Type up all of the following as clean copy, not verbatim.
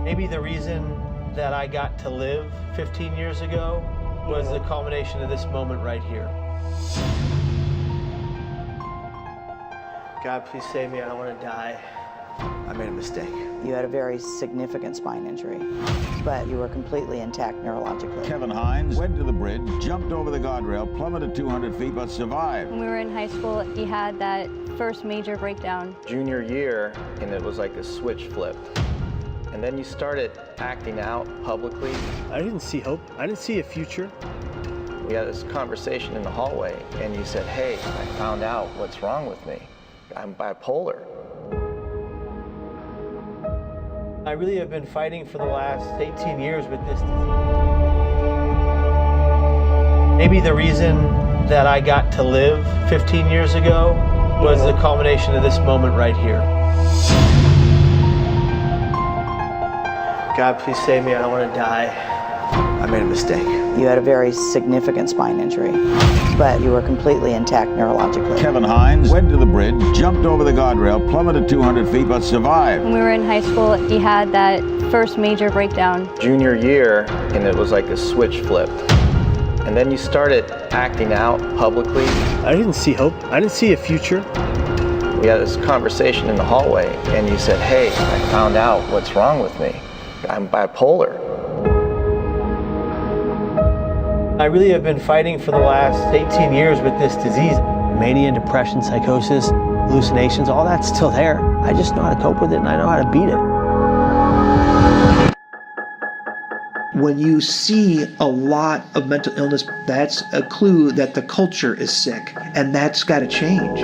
Maybe the reason that I got to live 15 years ago was the culmination of this moment right here. God, please save me. I don't want to die. I made a mistake. You had a very significant spine injury, but you were completely intact neurologically. Kevin Hines went to the bridge, jumped over the guardrail, plummeted 200 feet, but survived. When we were in high school, he had that first major breakdown. Junior year, and it was like a switch flip. And then you started acting out publicly. I didn't see hope. I didn't see a future. We had this conversation in the hallway, and you said, hey, I found out what's wrong with me. I'm bipolar. I really have been fighting for the last 18 years with this disease. Maybe the reason that I got to live 15 years ago was the culmination of this moment right here. God, please save me. I don't want to die. I made a mistake. You had a very significant spine injury, but you were completely intact neurologically. Kevin Hines went to the bridge, jumped over the guardrail, plummeted 200 feet, but survived. When we were in high school, he had that first major breakdown. Junior year, and it was like a switch flip. And then you started acting out publicly. I didn't see hope. I didn't see a future. We had this conversation in the hallway, and you said, hey, I found out what's wrong with me. I'm bipolar. I really have been fighting for the last 18 years with this disease. Mania, depression, psychosis, hallucinations, all that's still there. I just know how to cope with it, and I know how to beat it. When you see a lot of mental illness, that's a clue that the culture is sick, and that's got to change.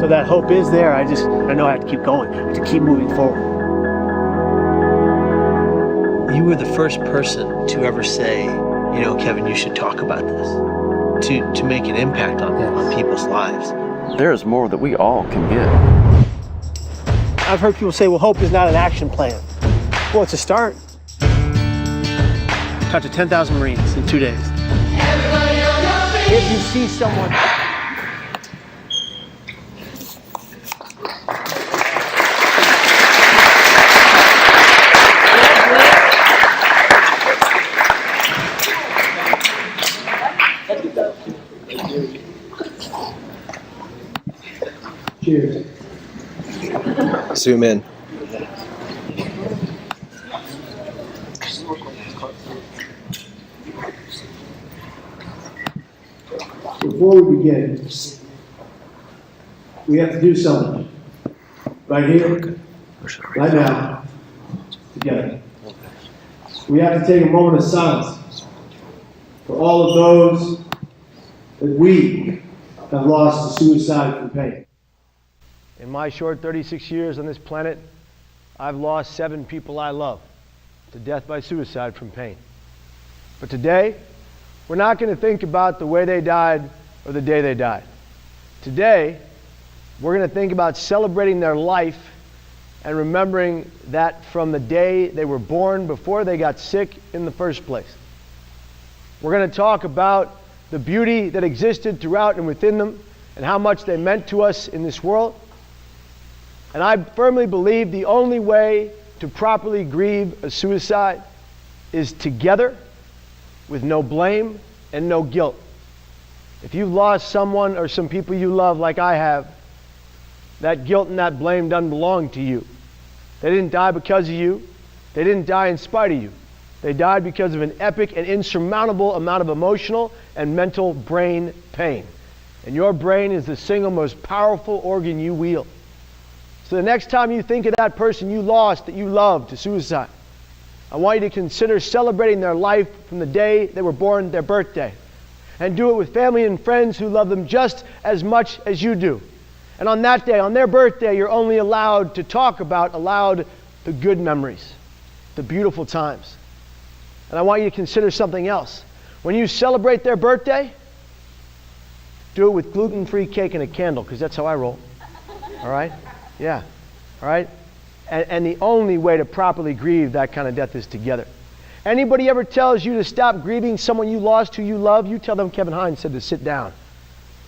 So that hope is there. I know I have to keep going, to keep moving forward. You were the first person to ever say, you know, Kevin, you should talk about this, to make an impact on people's lives. There is more that we all can give. I've heard people say, well, hope is not an action plan. Well, it's a start. Talked to 10,000 Marines in 2 days. If you see someone... Cheers. Zoom in. Before we begin, we have to do something. Right here, right now, together. We have to take a moment of silence for all of those that we have lost to suicide from pain. In my short 36 years on this planet, I've lost 7 people I love to death by suicide from pain. But today, we're not going to think about the way they died or the day they died. Today, we're going to think about celebrating their life and remembering that from the day they were born before they got sick in the first place. We're going to talk about the beauty that existed throughout and within them and how much they meant to us in this world. And I firmly believe the only way to properly grieve a suicide is together with no blame and no guilt. If you've lost someone or some people you love like I have, that guilt and that blame doesn't belong to you. They didn't die because of you. They didn't die in spite of you. They died because of an epic and insurmountable amount of emotional and mental brain pain. And your brain is the single most powerful organ you wield. So the next time you think of that person you lost, that you loved, to suicide, I want you to consider celebrating their life from the day they were born, their birthday. And do it with family and friends who love them just as much as you do. And on that day, on their birthday, you're only allowed to talk about aloud the good memories, the beautiful times. And I want you to consider something else. When you celebrate their birthday, do it with gluten-free cake and a candle, because that's how I roll. All right? Yeah. All right? And the only way to properly grieve that kind of death is together. Anybody ever tells you to stop grieving someone you lost, who you love, you tell them Kevin Hines said to sit down.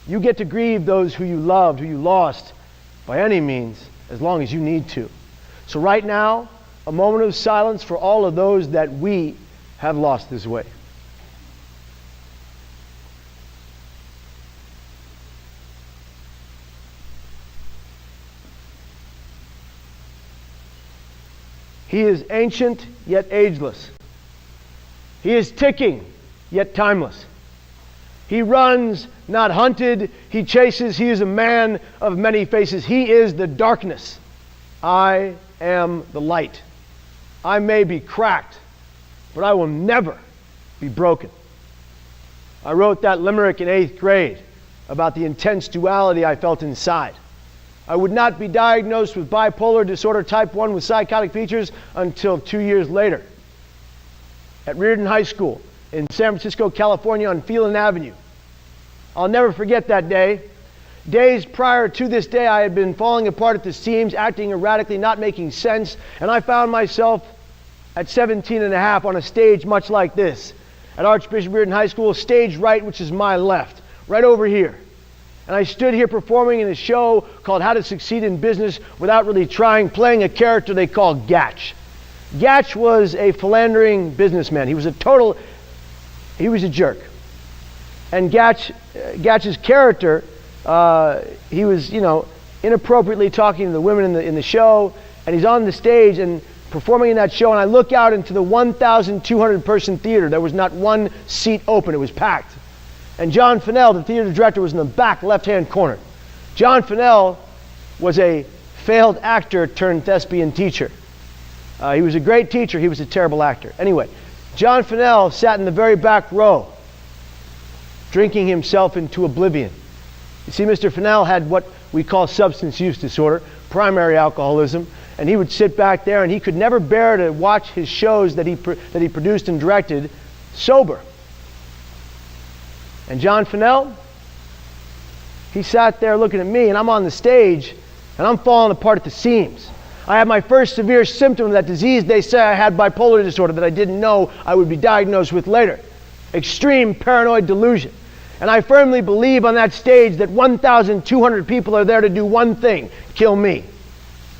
You get to grieve those who you loved, who you lost, by any means, as long as you need to. So right now, a moment of silence for all of those that we have lost this way. He is ancient, yet ageless. He is ticking, yet timeless. He runs, not hunted. He chases. He is a man of many faces. He is the darkness. I am the light. I may be cracked, but I will never be broken. I wrote that limerick in 8th grade about the intense duality I felt inside. I would not be diagnosed with bipolar disorder type 1 with psychotic features until 2 years later. At Reardon High School in San Francisco, California on Phelan Avenue. I'll never forget that day. Days prior to this day, I had been falling apart at the seams, acting erratically, not making sense, and I found myself at 17 and a half on a stage much like this at Archbishop Reardon High School, stage right, which is my left, right over here. And I stood here performing in a show called How to Succeed in Business Without Really Trying, playing a character they called Gatch. Gatch was a philandering businessman. He was a jerk. And Gatch's character, he was, inappropriately talking to the women in the show, and he's on the stage and performing in that show, and I look out into the 1,200 person theater. There was not one seat open. It was packed. And John Fennell, the theater director, was in the back left-hand corner. John Fennell was a failed actor turned thespian teacher. He was a great teacher. He was a terrible actor. Anyway, John Fennell sat in the very back row, drinking himself into oblivion. You see, Mr. Fennell had what we call substance use disorder, primary alcoholism, and he would sit back there and he could never bear to watch his shows that he produced and directed sober. And John Fennell, he sat there looking at me, and I'm on the stage, and I'm falling apart at the seams. I have my first severe symptom of that disease. They say I had bipolar disorder that I didn't know I would be diagnosed with later. Extreme paranoid delusion. And I firmly believe on that stage that 1,200 people are there to do one thing: kill me.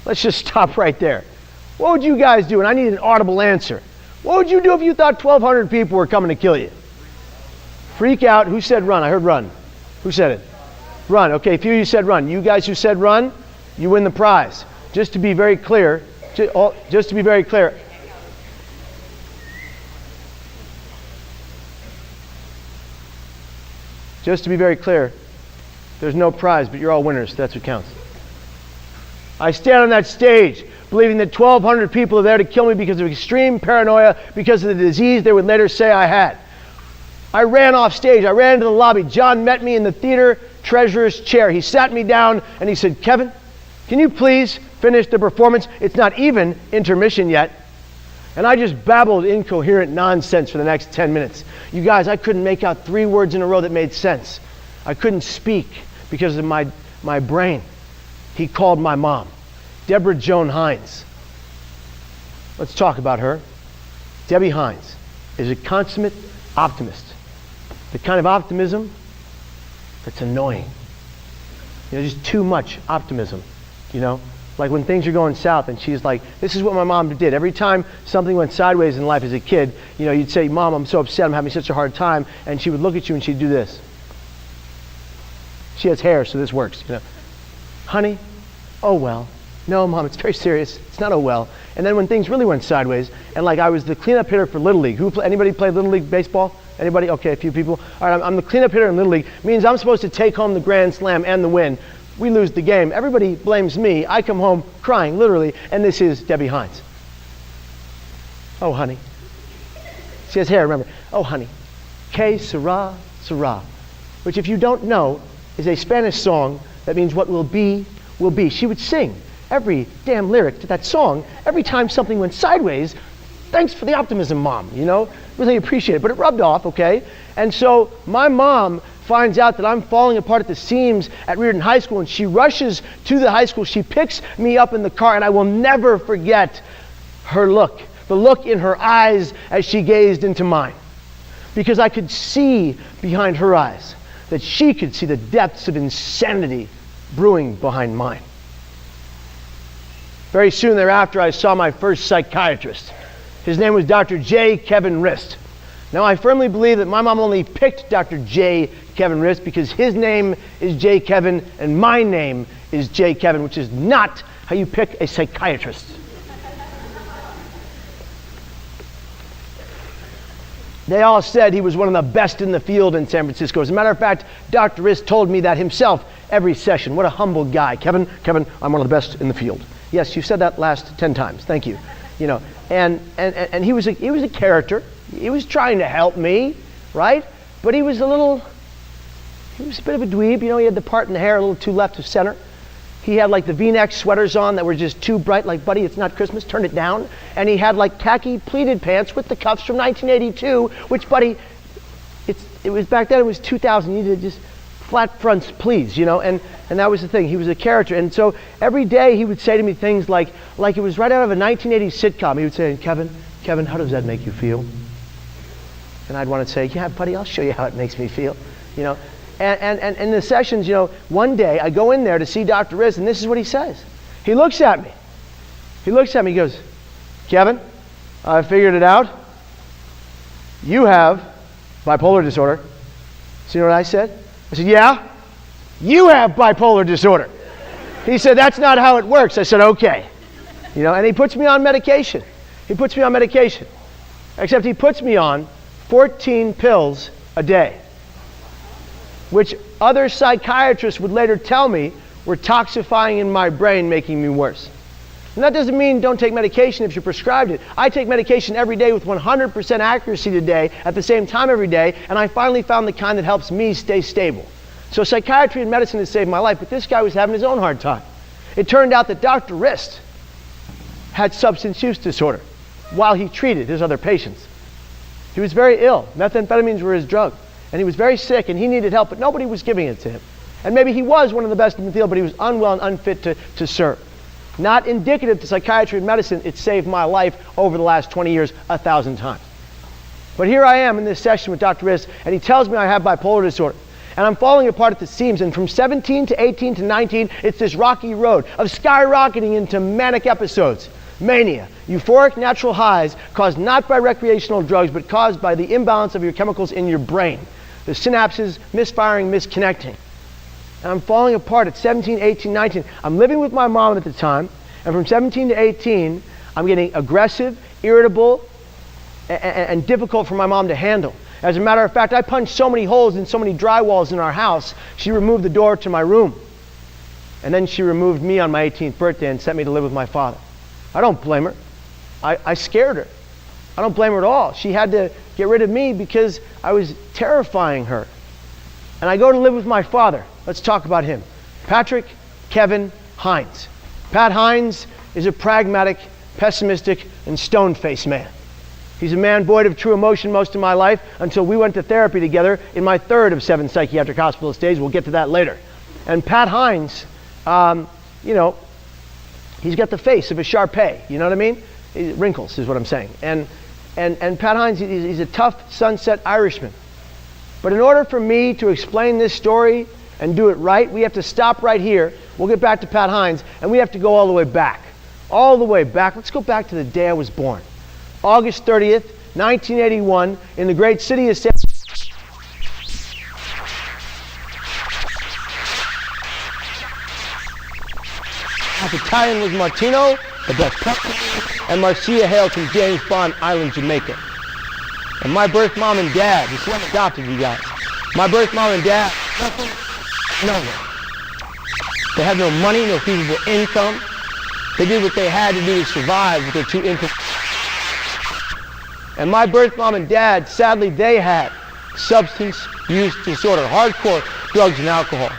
Let's just stop right there. What would you guys do? And I need an audible answer. What would you do if you thought 1,200 people were coming to kill you? Freak out. Who said run? I heard run. Who said it? Run. Okay, a few of you said run. You guys who said run, you win the prize. Just to be very clear, just to be very clear, there's no prize, but you're all winners. That's what counts. I stand on that stage believing that 1,200 people are there to kill me because of extreme paranoia, because of the disease they would later say I had. I ran off stage. I ran into the lobby. John met me in the theater treasurer's chair. He sat me down and he said, "Kevin, can you please finish the performance? It's not even intermission yet." And I just babbled incoherent nonsense for the next 10 minutes. You guys, I couldn't make out 3 words in a row that made sense. I couldn't speak because of my brain. He called my mom, Deborah Joan Hines. Let's talk about her. Debbie Hines is a consummate optimist. The kind of optimism that's annoying. Just too much optimism, Like when things are going south and she's like, this is what my mom did. Every time something went sideways in life as a kid, you'd say, "Mom, I'm so upset, I'm having such a hard time." And she would look at you and she'd do this. She has hair, so this works, "Honey, oh well." "No, Mom, it's very serious. It's not oh well." And then when things really went sideways, and like I was the cleanup hitter for Little League. Anybody play Little League baseball? Anybody? Okay, a few people. All right, I'm the cleanup hitter in Little League. Means I'm supposed to take home the grand slam and the win. We lose the game. Everybody blames me. I come home crying, literally, and this is Debbie Hines. "Oh, honey." She has hair, remember. "Oh, honey. Que sera, sera." Which, if you don't know, is a Spanish song that means what will be, will be. She would sing every damn lyric to that song every time something went sideways. Thanks for the optimism, Mom, Really appreciate it. But it rubbed off, okay? And so my mom finds out that I'm falling apart at the seams at Reardon High School, and she rushes to the high school. She picks me up in the car, and I will never forget her look, the look in her eyes as she gazed into mine. Because I could see behind her eyes that she could see the depths of insanity brewing behind mine. Very soon thereafter, I saw my first psychiatrist. His name was Dr. J. Kevin Rist. Now, I firmly believe that my mom only picked Dr. J. Kevin Rist because his name is J. Kevin and my name is J. Kevin, which is not how you pick a psychiatrist. They all said he was one of the best in the field in San Francisco. As a matter of fact, Dr. Rist told me that himself every session. What a humble guy. Kevin, I'm one of the best in the field. Yes, you said that last 10 times. Thank you. You know, and he was a character. He was trying to help me, right? But he was a bit of a dweeb. You know, he had the part in the hair a little too left of center. He had like the V-neck sweaters on that were just too bright, like, buddy, it's not Christmas, turn it down. And he had like khaki pleated pants with the cuffs from 1982, which, buddy, it was back then, it was 2000, you needed just flat fronts, please, you know, and that was the thing. He was a character. And so every day he would say to me things like it was right out of a 1980s sitcom. He would say, Kevin, how does that make you feel? And I'd want to say, yeah, buddy, I'll show you how it makes me feel, you know. And in the sessions, you know, one day I go in there to see Dr. Rist, and this is what he says. He looks at me. He goes, Kevin, I figured it out. You have bipolar disorder. So you know what I said? I said, yeah, you have bipolar disorder. He said, that's not how it works. I said, okay. You know, and he puts me on medication. Except he puts me on 14 pills a day, which other psychiatrists would later tell me were toxifying in my brain, making me worse. And that doesn't mean don't take medication if you're prescribed it. I take medication every day with 100% accuracy today, at the same time every day, and I finally found the kind that helps me stay stable. So psychiatry and medicine has saved my life, but this guy was having his own hard time. It turned out that Dr. Rist had substance use disorder while he treated his other patients. He was very ill. Methamphetamines were his drug. And he was very sick, and he needed help, but nobody was giving it to him. And maybe he was one of the best in the field, but he was unwell and unfit to serve. Not indicative to psychiatry and medicine. It saved my life over the last 20 years 1,000 times. But here I am in this session with Dr. Rist, and he tells me I have bipolar disorder. And I'm falling apart at the seams, and from 17 to 18 to 19, it's this rocky road of skyrocketing into manic episodes. Mania, euphoric natural highs caused not by recreational drugs, but caused by the imbalance of your chemicals in your brain. The synapses misfiring, misconnecting. And I'm falling apart at 17, 18, 19. I'm living with my mom at the time, and from 17 to 18, I'm getting aggressive, irritable, and difficult for my mom to handle. As a matter of fact, I punched so many holes in so many drywalls in our house, she removed the door to my room. And then she removed me on my 18th birthday and sent me to live with my father. I don't blame her. I scared her. I don't blame her at all. She had to get rid of me because I was terrifying her. And I go to live with my father. Let's talk about him. Patrick Kevin Hines. Pat Hines is a pragmatic, pessimistic, and stone-faced man. He's a man void of true emotion most of my life until we went to therapy together in my third of 7 psychiatric hospital stays. We'll get to that later. And Pat Hines, you know, he's got the face of a Shar-Pei. You know what I mean? Wrinkles is what I'm saying. And Pat Hines, he's a tough Sunset Irishman. But in order for me to explain this story and do it right, we have to stop right here. We'll get back to Pat Hines, and we have to go all the way back. All the way back. Let's go back to the day I was born. August 30th, 1981, in the great city of San Francisco. Half Italian was Martino, the best pepper, and Marcia hailed from James Bond Island, Jamaica. And my birth mom and dad, this one adopted you guys. My birth mom and dad, nothing. They had no money, no feasible income. They did what they had to do to survive with their 2 incomes. And my birth mom and dad, sadly, they had substance use disorder, hardcore drugs and alcohol.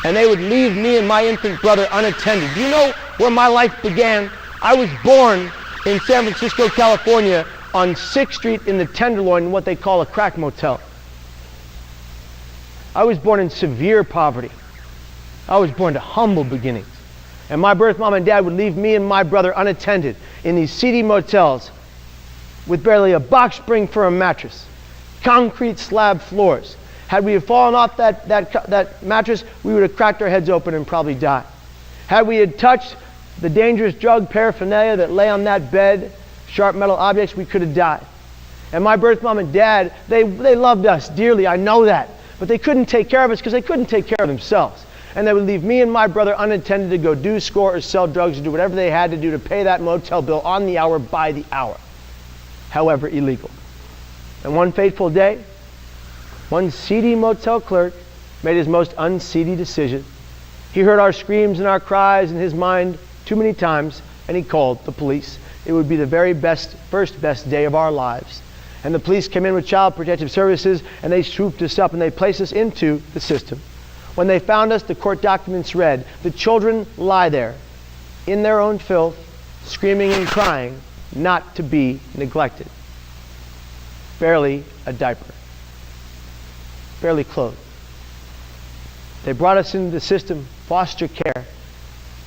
And they would leave me and my infant brother unattended. Do you know where my life began? I was born in San Francisco, California, on 6th Street in the Tenderloin, in what they call a crack motel. I was born in severe poverty. I was born to humble beginnings. And my birth mom and dad would leave me and my brother unattended in these seedy motels with barely a box spring for a mattress, concrete slab floors. Had we have fallen off that mattress, we would have cracked our heads open and probably died. Had we had touched the dangerous drug paraphernalia that lay on that bed, sharp metal objects, we could have died. And my birth mom and dad, they loved us dearly, I know that. But they couldn't take care of us because they couldn't take care of themselves. And they would leave me and my brother unattended to go do, score, or sell drugs, or do whatever they had to do to pay that motel bill on the hour, by the hour. However illegal. And one fateful day, one seedy motel clerk made his most unseedy decision. He heard our screams and our cries in his mind too many times, and he called the police. It would be the very first best day of our lives. And the police came in with Child Protective Services, and they swooped us up and they placed us into the system. When they found us, the court documents read, the children lie there in their own filth, screaming and crying, not to be neglected. Barely a diaper. Barely clothed. They brought us into the system, foster care.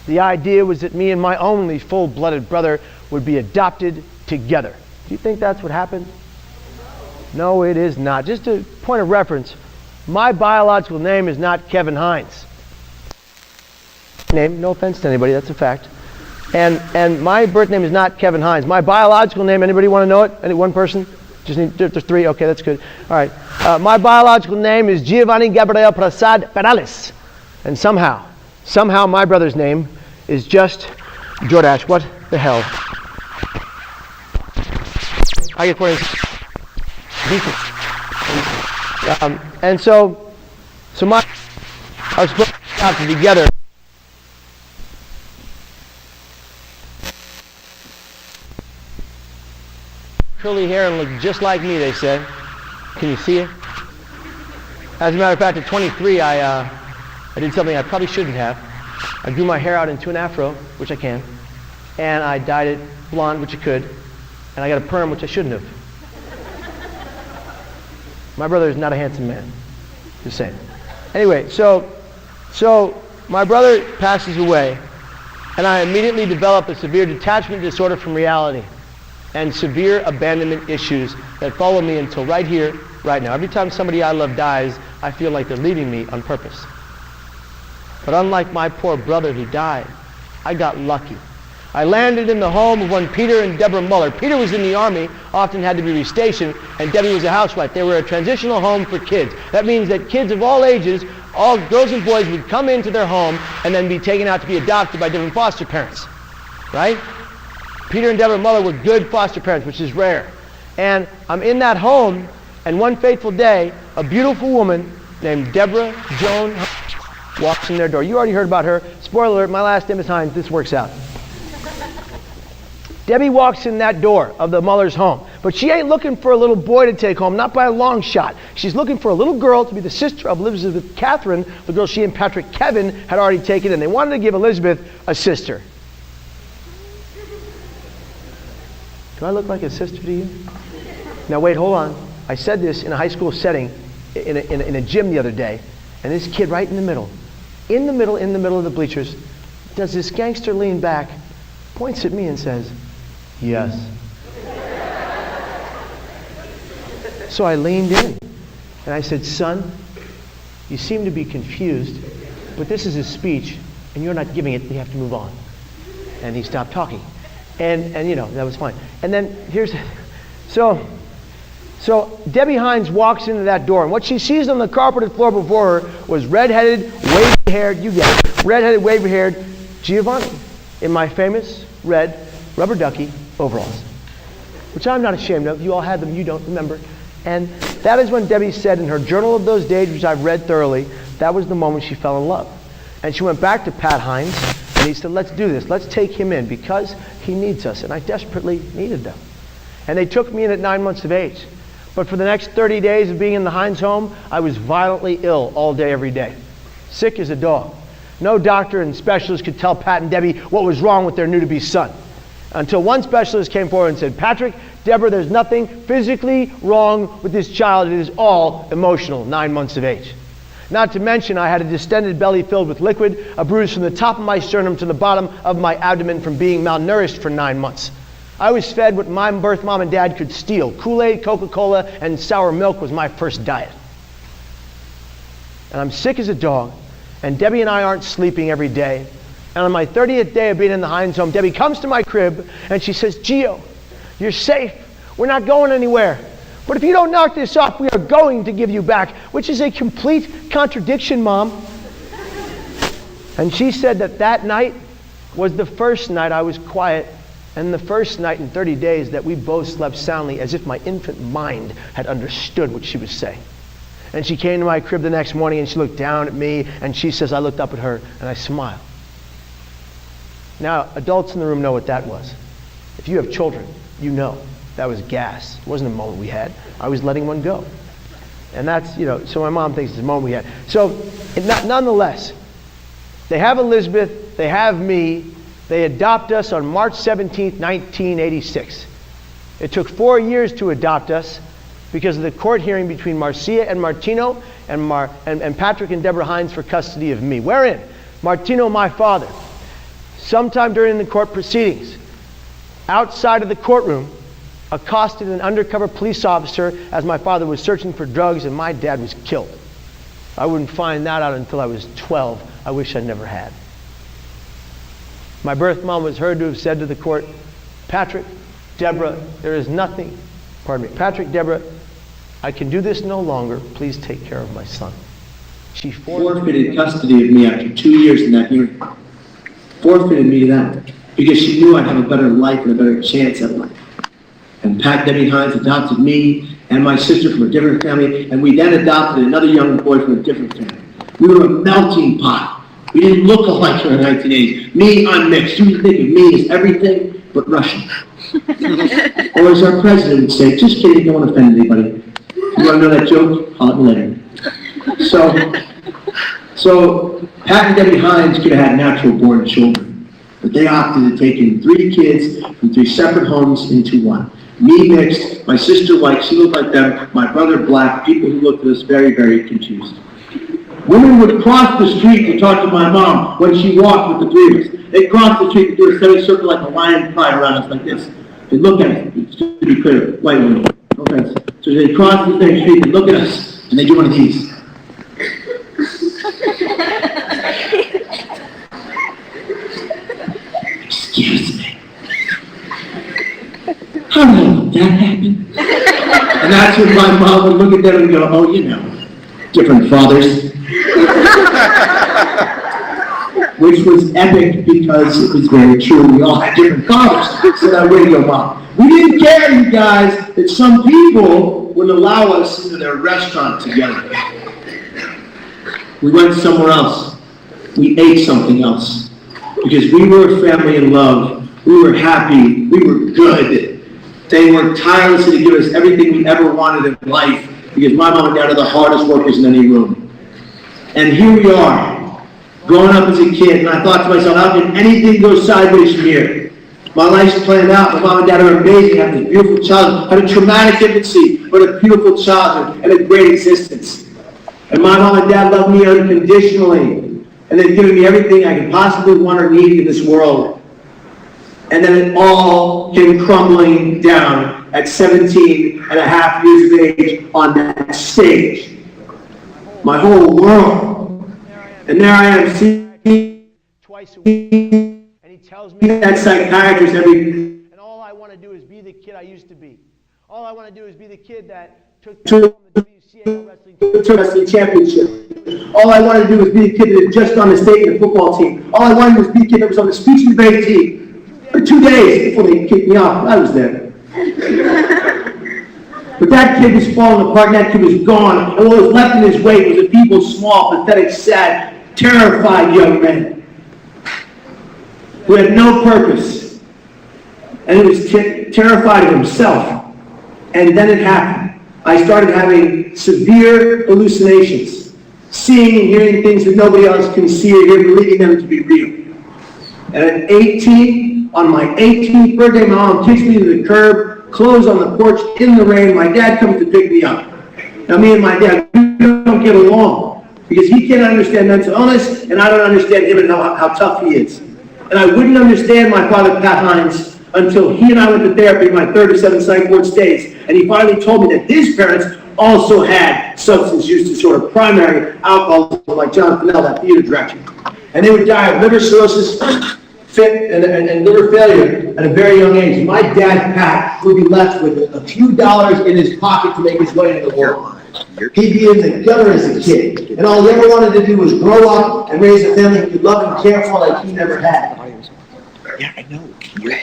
The idea was that me and my only full-blooded brother would be adopted together. Do you think that's what happened? No, it is not. Just a point of reference, my biological name is not Kevin Hines. Name, no offense to anybody, that's a fact. And my birth name is not Kevin Hines. My biological name, anybody want to know it? Any one person? Just need, there's three? Okay, that's good. All right. My biological name is Giovanni Gabriel Prasad Perales. And somehow my brother's name is just Jordash. What the hell? I get 40. And so I was supposed to be adopted together. Curly hair and look just like me, they said. Can you see it? As a matter of fact, at 23, I did something I probably shouldn't have. I grew my hair out into an afro, which I can, and I dyed it blonde, which I could, and I got a perm, which I shouldn't have. My brother is not a handsome man, just saying. Anyway, so my brother passes away, and I immediately develop a severe detachment disorder from reality and severe abandonment issues that follow me until right here, right now. Every time somebody I love dies, I feel like they're leaving me on purpose. But unlike my poor brother who died, I got lucky. I landed in the home of one Peter and Deborah Muller. Peter was in the Army, often had to be restationed, and Debbie was a housewife. They were a transitional home for kids. That means that kids of all ages, all girls and boys, would come into their home and then be taken out to be adopted by different foster parents. Right? Peter and Deborah Muller were good foster parents, which is rare. And I'm in that home, and one fateful day, a beautiful woman named Deborah Joan walks in their door. You already heard about her. Spoiler alert, my last name is Hines. This works out. Debbie walks in that door of the Muller's home, but she ain't looking for a little boy to take home, not by a long shot. She's looking for a little girl to be the sister of Elizabeth Catherine, the girl she and Patrick Kevin had already taken, and they wanted to give Elizabeth a sister. Do I look like a sister to you? Now wait, hold on. I said this in a high school setting, in a gym the other day, and this kid right in the middle of the bleachers, does this gangster lean back, points at me and says, "Yes." So I leaned in and I said, "Son, you seem to be confused, but this is a speech and you're not giving it, we have to move on." And he stopped talking. And you know, that was fine. And then so Debbie Hines walks into that door, and what she sees on the carpeted floor before her was red-headed, wavy-haired, you get it, red-headed, wavy-haired Giovanni in my famous red rubber ducky overalls, which I'm not ashamed of. You all had them, you don't remember. And that is when Debbie said in her journal of those days, which I've read thoroughly, that was the moment she fell in love. And she went back to Pat Hines, and he said, "Let's do this. Let's take him in because he needs us." And I desperately needed them. And they took me in at 9 months of age. But for the next 30 days of being in the Hines home, I was violently ill all day, every day. Sick as a dog. No doctor and specialist could tell Pat and Debbie what was wrong with their new-to-be son. Until one specialist came forward and said, "Patrick, Deborah, there's nothing physically wrong with this child. It is all emotional, 9 months of age." Not to mention, I had a distended belly filled with liquid, a bruise from the top of my sternum to the bottom of my abdomen from being malnourished for 9 months. I was fed what my birth mom and dad could steal. Kool-Aid, Coca-Cola, and sour milk was my first diet. And I'm sick as a dog, and Debbie and I aren't sleeping every day. And on my 30th day of being in the Hines home, Debbie comes to my crib and she says, Gio, you're safe. We're not going anywhere. But if you don't knock this off, we are going to give you back, which is a complete contradiction, Mom. And she said that that night was the first night I was quiet and the first night in 30 days that we both slept soundly as if my infant mind had understood what she was saying. And she came to my crib the next morning and she looked down at me and she says, I looked up at her and I smiled. Now, adults in the room know what that was. If you have children, you know that was gas. It wasn't a moment we had. I was letting one go. And that's, so my mom thinks it's a moment we had. So, nonetheless, they have Elizabeth, they have me, they adopt us on March 17th, 1986. It took 4 years to adopt us because of the court hearing between Marcia and Martino and Patrick and Deborah Hines for custody of me. Wherein Martino, my father, sometime during the court proceedings, outside of the courtroom, accosted an undercover police officer as my father was searching for drugs and my dad was killed. I wouldn't find that out until I was 12. I wish I never had. My birth mom was heard to have said to the court, Patrick, Deborah, there is nothing, Patrick, Deborah, I can do this no longer. Please take care of my son. She forfeited custody of me after 2 years in that hearing. Forfeited me to them because she knew I'd have a better life and a better chance at life. And Debbie Hines adopted me and my sister from a different family, and we then adopted another young boy from a different family. We were a melting pot. We didn't look alike in the 1980s. Me, I'm mixed. You think of me as everything but Russian. Or as our president would say, just kidding, don't want to offend anybody. You want to know that joke? I'll let you later. So Pat and Debbie Hines could have had natural-born children, but they opted to take in 3 kids from 3 separate homes into one. Me mixed, my sister white, she looked like them, my brother black, people who looked at us very, very confused. Women would cross the street to talk to my mom when she walked with the 3 of us. They'd cross the street to do a semicircle like a lion pride around us like this. They'd look at us, just to be clear, white women, no offense. So they'd cross the same street, they'd look at us, and they'd do one of these. Excuse me. How did that happen? And that's when my mom would look at them and go, oh, different fathers. Which was epic because it was very true. We all had different fathers. So that radio mom. We didn't care, you guys, that some people would allow us into their restaurant together. We went somewhere else. We ate something else. Because we were a family in love. We were happy. We were good. They worked tirelessly to give us everything we ever wanted in life. Because my mom and dad are the hardest workers in any room. And here we are, growing up as a kid, and I thought to myself, how can anything go sideways from here? My life's planned out. My mom and dad are amazing. I had a beautiful childhood. I had a traumatic infancy, but a beautiful childhood and a great existence. And my mom and dad love me unconditionally. And they've given me everything I could possibly want or need in this world. And then it all came crumbling down at 17 and a half years of age on that stage. My whole world. And there I am seeing twice a week. And he tells me that psychiatrist every. And all I want to do is be the kid I used to be. All I want to do is be the kid that took the wrestling championship. All I wanted to do was be the kid that had just on the state of the football team. All I wanted was be the kid that was on the speech and debate team. For 2 days before they kicked me off, I was there. But that kid was falling apart, and that kid was gone. And what was left in his wake was a feeble, small, pathetic, sad, terrified young man who had no purpose. And he was terrified of himself. And then it happened. I started having severe hallucinations, seeing and hearing things that nobody else can see or hear, believing them to be real. And at 18, on my 18th birthday, my mom kicks me to the curb, clothes on the porch in the rain. My dad comes to pick me up. Now me and my dad, we don't get along because he can't understand mental illness and I don't understand him and how tough he is. And I wouldn't understand my father, Pat Hines, until he and I went to therapy my 3rd or 7th psych ward stays. And he finally told me that his parents also had substance use disorder, primary alcoholism, like John Fennell, that theater director. And they would die of liver cirrhosis, and liver failure at a very young age. And my dad, Pat, would be left with a few dollars in his pocket to make his way in the world. He'd be in the gutter as a kid. And all he ever wanted to do was grow up and raise a family he loved and cared for like he never had.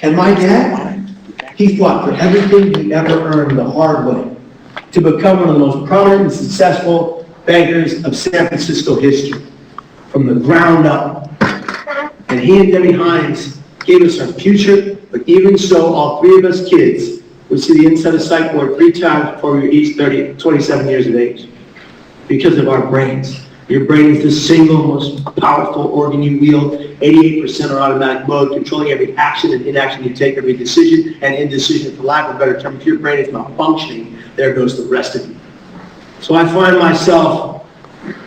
And my dad, he fought for everything he ever earned the hard way to become one of the most prominent and successful bankers of San Francisco history, from the ground up. And he and Debbie Hines gave us our future, but even so, all three of us kids would see the inside of psych ward 3 times before we were each 27 years of age, because of our brains. Your brain is the single most powerful organ you wield. 88% are automatic mode, controlling every action and inaction you take, every decision and indecision, for lack of a better term. If your brain is malfunctioning, there goes the rest of you. So I find myself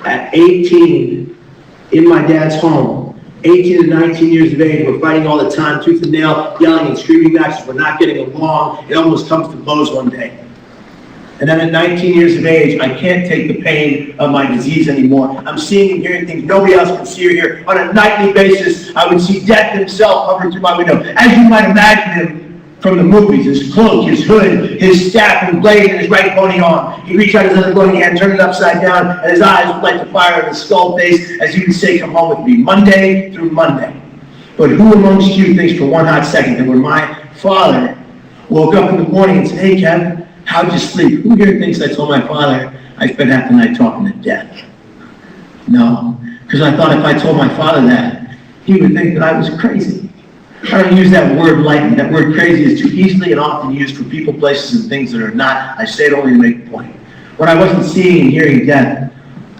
at 18 in my dad's home. 18 to 19 years of age, we're fighting all the time, tooth and nail, yelling and screaming matches, we're not getting along. It almost comes to blows one day. And then at 19 years of age, I can't take the pain of my disease anymore. I'm seeing and hearing things nobody else can see or hear. On a nightly basis, I would see death himself hovering through my window. As you might imagine him from the movies, his cloak, his hood, his staff and blade, and his right bony arm. He'd reach out his other bony hand, turn it upside down, and his eyes would light the fire of his skull face as he would say, come home with me, Monday through Monday. But who amongst you thinks for one hot second that when my father woke up in the morning and said, hey, Kev, how'd you sleep? Who here thinks I told my father I spent half the night talking to death? No, because I thought if I told my father that, he would think that I was crazy. I don't use that word lightly. That word crazy is too easily and often used for people, places, and things that are not. I say it only to make a point. When I wasn't seeing and hearing death,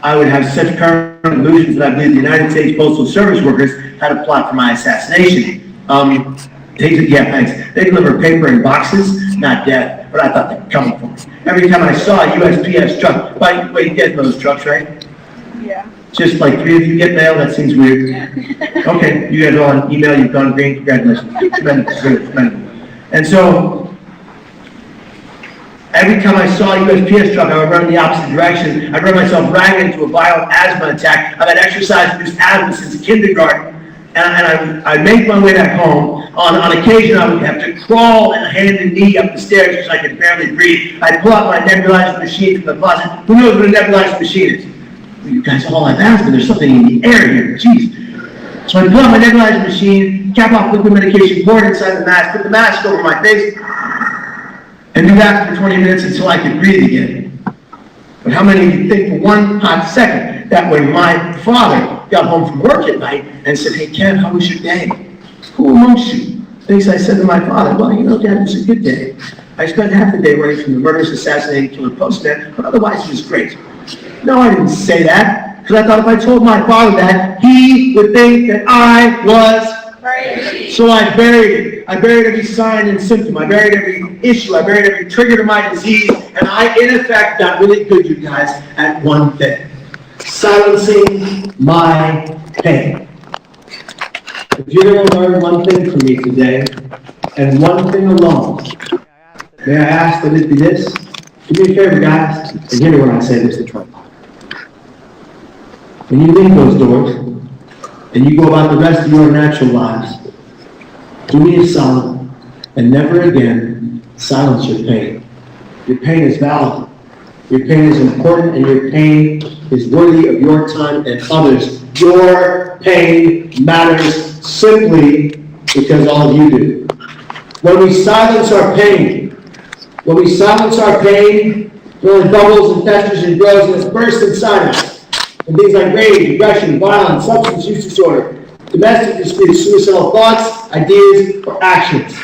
I would have such current illusions that I believe the United States Postal Service workers had a plot for my assassination. They deliver paper in boxes, not death, but I thought they were coming for me. Every time I saw a USPS truck, by the way, you get those trucks, right? Yeah. Just like 3 of you get mail? That seems weird. Okay, you guys all on email, you've gone green, congratulations. Tremendous, tremendous. And so, every time I saw a USPS truck, I would run in the opposite direction. I'd run myself right into a violent asthma attack. I've had exercise-induced asthma since kindergarten. And I'd make my way back home. On occasion, I would have to crawl and hand and knee up the stairs because I could barely breathe. I'd pull out my nebulizer machine from the closet. Who knows what a nebulizer machine is? You guys all have asthma. There's something in the air here. Jeez. So I'd pull out my nebulizer machine, cap off liquid medication, pour it inside the mask, put the mask over my face, and do that for 20 minutes until I could breathe again. But how many of you think for one hot second that when my father got home from work at night and said, hey, Ken, how was your day? Who amongst you thinks I said to my father, well, you know, Dad, it was a good day. I spent half the day running from the murderous, assassinated, killer postman, but otherwise it was great. No, I didn't say that, because I thought if I told my father that, he would think that I was crazy. So I buried it. I buried every sign and symptom. I buried every issue. I buried every trigger to my disease. And I, in effect, got really good, you guys, at one thing. Silencing my pain. If you're going to learn one thing from me today, and one thing alone, may I ask that it be this? Do me a favor, guys, and hear me when I say this to Trump. When you leave those doors, and you go about the rest of your natural lives, do me a solid, and never again silence your pain. Your pain is valid. Your pain is important, and your pain is worthy of your time and others. Your pain matters simply because all of you do. When we silence our pain, it only bubbles and festers and grows and it bursts inside us. And things like rage, aggression, violence, substance use disorder, domestic disputes, suicidal thoughts, ideas, or actions.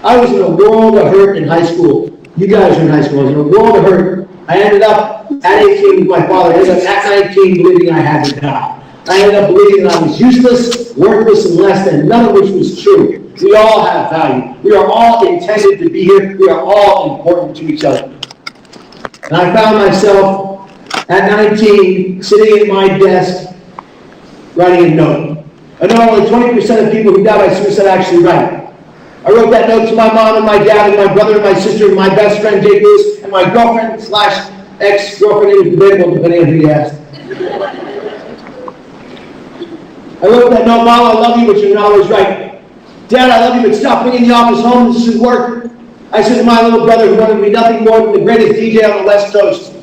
I was in a world of hurt in high school. You guys were in high school. I was in a world of hurt. I ended up at 18 with my father. I ended up at 19 believing I had to die. I ended up believing that I was useless, worthless, and less than, none of which was true. We all have value. We are all intended to be here. We are all important to each other. And I found myself at 19 sitting at my desk writing a note. I know only 20% of people who die by suicide actually write. I wrote that note to my mom and my dad and my brother and my sister and my best friend Jake Lewis and my girlfriend / ex-girlfriend. It was debatable depending on who you asked. I wrote that note, Mom, I love you, but you're not always right. Dad, I love you, but stop bringing the office home. This isn't work. I said to my little brother, who wanted to be nothing more than the greatest DJ on the West Coast,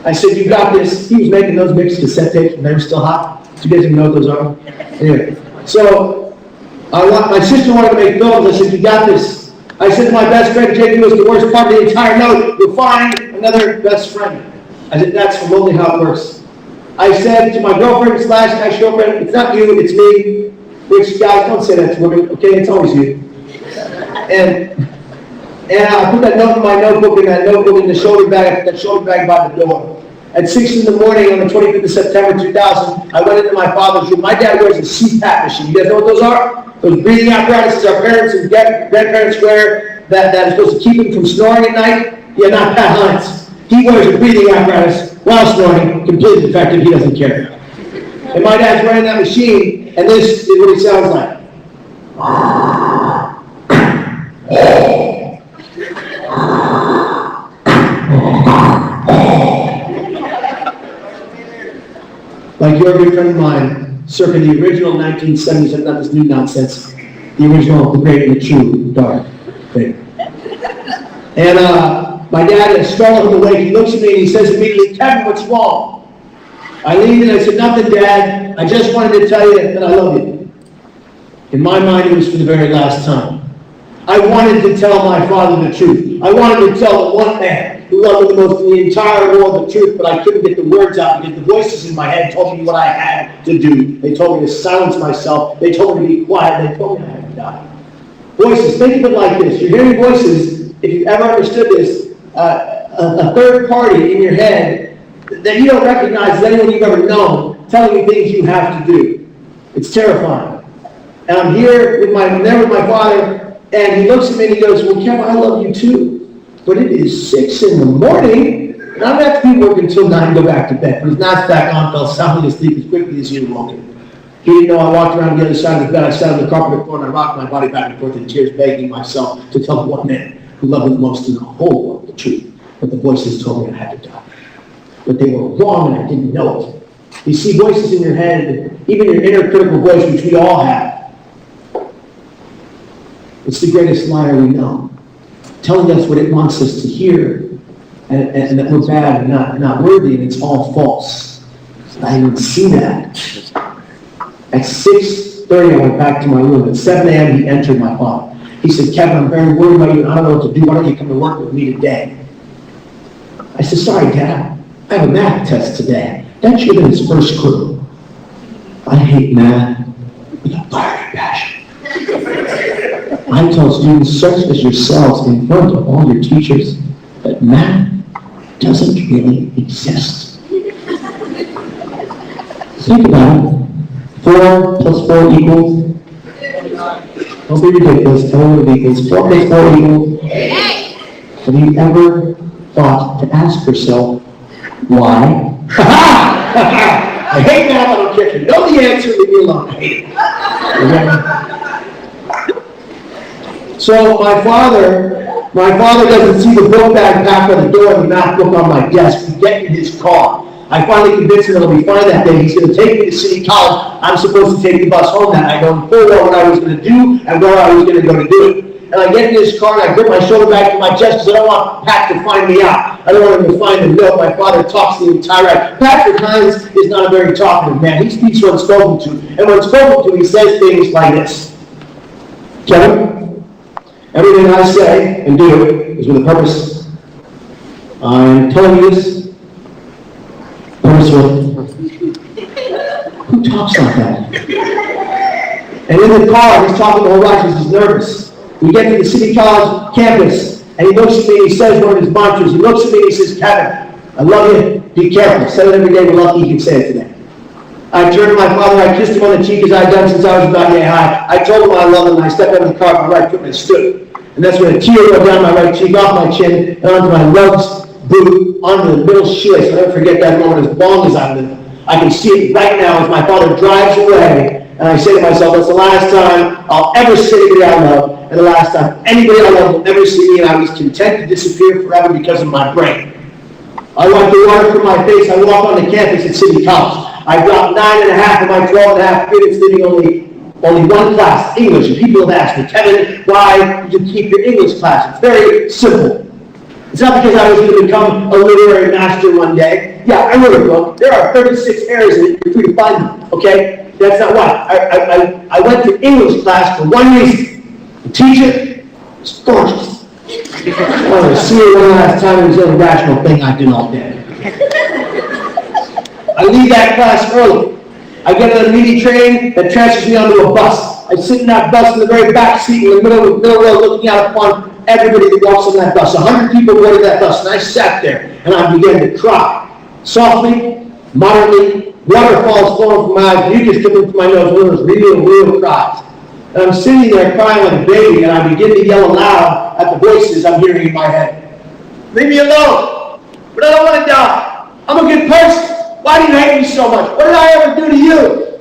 I said, you got this. He was making those mixed cassette tapes when they were still hot. So you guys even know what those are? Anyway, so my sister wanted to make films. I said, you got this. I said to my best friend, JP was the worst part of the entire note. You'll find another best friend. I said, that's remotely how it works. I said to my girlfriend / ex-girlfriend, it's not you, it's me. Which, guys, don't say that to women, okay? It's always you. And I put that note in my notebook, in the shoulder bag, by the door. At 6 in the morning on the 25th of September 2000, I went into my father's room. My dad wears a CPAP machine. You guys know what those are? Those breathing apparatuses our parents and grandparents wear that is supposed to keep him from snoring at night. Yeah, not Pat Hines. He wears a breathing apparatus while snoring, completely effective. He doesn't care. And my dad's wearing that machine, and this is what it sounds like. Like your good friend of mine, circa the original 1970s, not this new nonsense, the original, the great and the true, dark thing. And my dad is strolling him awake. He looks at me and he says immediately, Kevin, what's wrong? I leaned in and I said, nothing, Dad. I just wanted to tell you that I love you. In my mind, it was for the very last time. I wanted to tell my father the truth. I wanted to tell the one man who loved me the most in the entire world the truth, but I couldn't get the words out because the voices in my head told me what I had to do. They told me to silence myself. They told me to be quiet. They told me I had to die. Voices, think of it like this. You're hearing voices, if you've ever understood this, a third party in your head that you don't recognize as anyone you've ever known telling you things you have to do. It's terrifying. And I'm here with my father, and he looks at me and he goes, well, Kevin, I love you too. But it is 6 in the morning, and I'm going to have to be working until 9 and go back to bed. But his knots back on, fell soundly asleep as quickly as he had woken. He didn't know I walked around the other side of the bed. I sat on the carpet floor and I rocked my body back and forth in tears, begging myself to tell the one man who loved me the most in the whole world the truth. But the voices told me I had to die. But they were wrong and I didn't know it. You see voices in your head, even your inner critical voice, which we all have. It's the greatest liar we know. Telling us what it wants us to hear, and that we're bad and not worthy, and it's all false. I didn't see that. At 6:30, I went back to my room. At 7 a.m., he entered my father. He said, Kevin, I'm very worried about you, and I don't know what to do. Why don't you come to work with me today? I said, sorry, Dad. I have a math test today. That should have been his first clue. I hate math with a fiery passion. I tell students such as yourselves in front of all your teachers that math doesn't really exist. Think about it. 4 plus 4 equals? Don't be ridiculous. Tell me what it equals. 4 plus 4 equals? Have you ever thought to ask yourself, why? I hate math. I don't care if you know the answer. Leave me alone. I hate it. Okay? So my father doesn't see the book bag packed on the door and the math book on my desk. We get in his car. I finally convinced him it'll be fine that day. He's going to take me to City College. I'm supposed to take the bus home that night, knowing full well what I was going to do and where I was going to go to do it. And I get in his car and I grip my shoulder back to my chest because I don't want Pat to find me out. I don't want him to find the note. My father talks the entire ride. Patrick Hines is not a very talkative man. He speaks when spoken to. And when spoken to, he says things like this. Kevin, everything I say and do is with a purpose. I'm telling you this purposefully. Who talks like that? And in the car, he's talking the whole ride because he's nervous. We get to the City College campus, and he looks at me and he says one of his mantras. He looks at me and he says, Kevin, I love you. Be careful. Say it every day. We're lucky you can say it today. I turned to my father. I kissed him on the cheek as I had done since I was about yay high. I told him I loved him, and I stepped out of the car with my right foot and I stood. And that's when a tear rolled down my right cheek, off my chin, and onto my left boot, onto the middle shoelace. I'll never forget that moment as long as I live. I can see it right now as my father drives away. And I say to myself, that's the last time I'll ever see anybody I love, and the last time anybody I love will ever see me, and I was content to disappear forever because of my brain. I wiped the water from my face. I walked on the campus at City College. I dropped 9.5 of my 12.5 credits, leaving only one class, English. And people have asked me, Kevin, why did you keep your English class? It's very simple. It's not because I was going to become a literary master one day. Yeah, I wrote a book. There are 36 errors in it. You're free to find them, okay? That's not why. I went to English class for one reason. The teacher is gorgeous. I want to see her one last time. It was an irrational thing I did all day. I leave that class early. I get on a meaty train that transfers me onto a bus. I sit in that bus in the very back seat in the middle row looking out upon everybody that walks on that bus. 100 people boarded that bus, and I sat there and I began to cry. Softly, moderately, waterfalls flowing from my eyes, mucus coming from my nose, one of those real cries. And I'm sitting there crying like a baby, and I begin to yell aloud at the voices I'm hearing in my head. Leave me alone, but I don't want to die. I'm a good person. Why do you hate me so much? What did I ever do to you?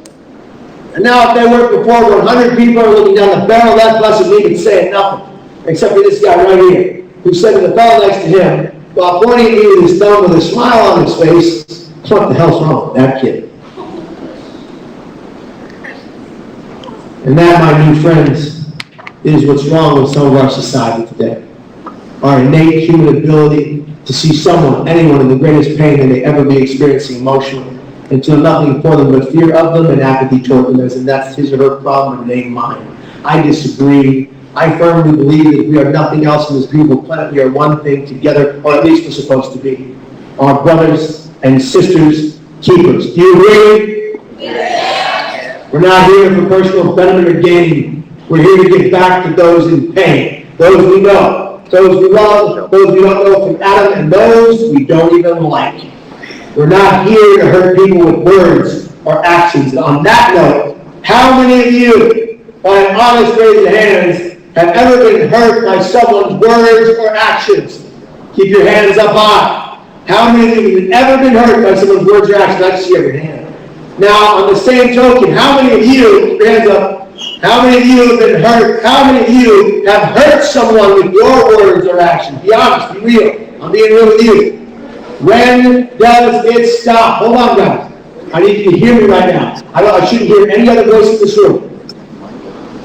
And now if they weren't before, 100 people are looking down the barrel of that bus at me and saying nothing. Except for this guy right here, who said to the fellow next to him, while pointing at me with his thumb with a smile on his face, what the hell's wrong with that kid? And that, my new friends, is what's wrong with some of our society today. Our innate human ability to see someone, anyone, in the greatest pain that they ever be experiencing emotionally, and feel nothing for them but fear of them and apathy toward them, and that's his or her problem and it ain't mine. I disagree. I firmly believe that we are nothing else on this beautiful planet. We are one thing together, or at least we're supposed to be. Our brothers and sisters, keepers. Do you agree? Yes. We're not here for personal betterment or gain. We're here to give back to those in pain. Those we know, those we love, those we don't know from Adam, and those we don't even like. We're not here to hurt people with words or actions. And on that note, how many of you, by an honest raise of hands, have ever been hurt by someone's words or actions? Keep your hands up high. How many of you have ever been hurt by someone's words or actions? I can see every hand. Now, on the same token, how many of you, keep your hands up, how many of you have been hurt? How many of you have hurt someone with your words or actions? Be honest, be real. I'm being real with you. When does it stop? Hold on, guys. I need you to hear me right now. I shouldn't hear any other voice in this room.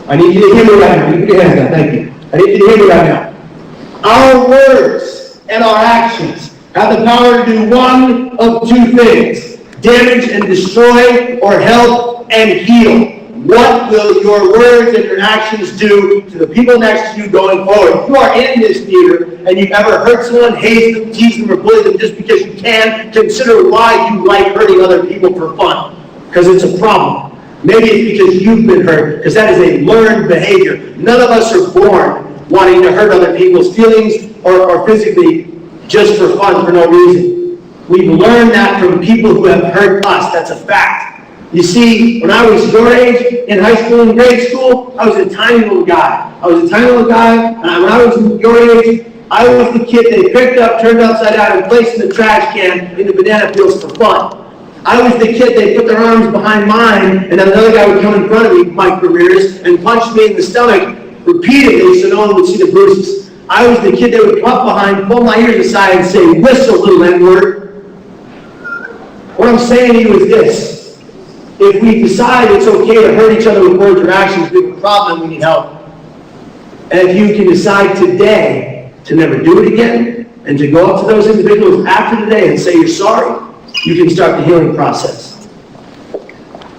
I need you to hear me right now. You put your hands down. Thank you. I need you to hear me right now. Our words and our actions have the power to do one of two things: damage and destroy, or help and heal. What will your words and your actions do to the people next to you going forward? If you are in this theater and you've ever hurt someone, hazed them, teased them, or bullied them just because you can, consider why you like hurting other people for fun. Because it's a problem. Maybe it's because you've been hurt, because that is a learned behavior. None of us are born wanting to hurt other people's feelings or physically just for fun, for no reason. We've learned that from people who have hurt us. That's a fact. You see, when I was your age, in high school and grade school, I was a tiny little guy. And when I was your age, I was the kid they picked up, turned upside down, and placed in the trash can in the banana peels for fun. I was the kid they put their arms behind mine, and then another guy would come in front of me, Mike Ramirez, and punch me in the stomach repeatedly so no one would see the bruises. I was the kid that would come up behind, pull my ears aside, and say, "Whistle, little N-word." What I'm saying to you is this. If we decide it's okay to hurt each other with words or actions, we have a problem, we need help. And if you can decide today to never do it again, and to go up to those individuals after today and say you're sorry, you can start the healing process.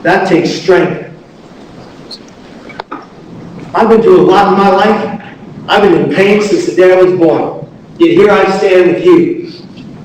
That takes strength. I've been through a lot in my life. I've been in pain since the day I was born. Yet here I stand with you,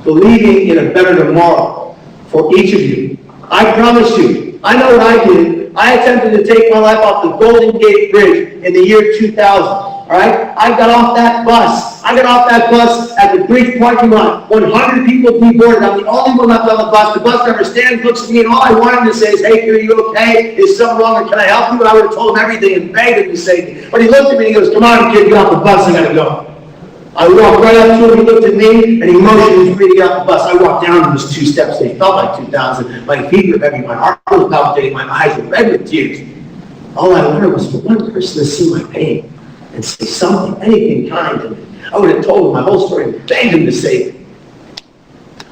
believing in a better tomorrow for each of you. I promise you, I know what I did. I attempted to take my life off the Golden Gate Bridge in the year 2000. All right? I got off that bus. At the bridge parking lot. 100 people deboarded. I'm the only one left on the bus. The bus driver stands, looks at me, and all I wanted to say is, "Hey, are you okay? Is something wrong, or can I help you?" And I would have told him everything and begged him to say. But he looked at me and he goes, "Come on, kid, get off the bus. I gotta go." I walked right up to him, he looked at me, and he motioned for me to get off the bus. I walked down those 2 steps. They felt like 2,000. My feet were heavy, my heart was palpitating, my eyes were red with tears. All I wanted was for one person to see my pain and say something, anything kind to me. I would have told him my whole story and begged him to save me.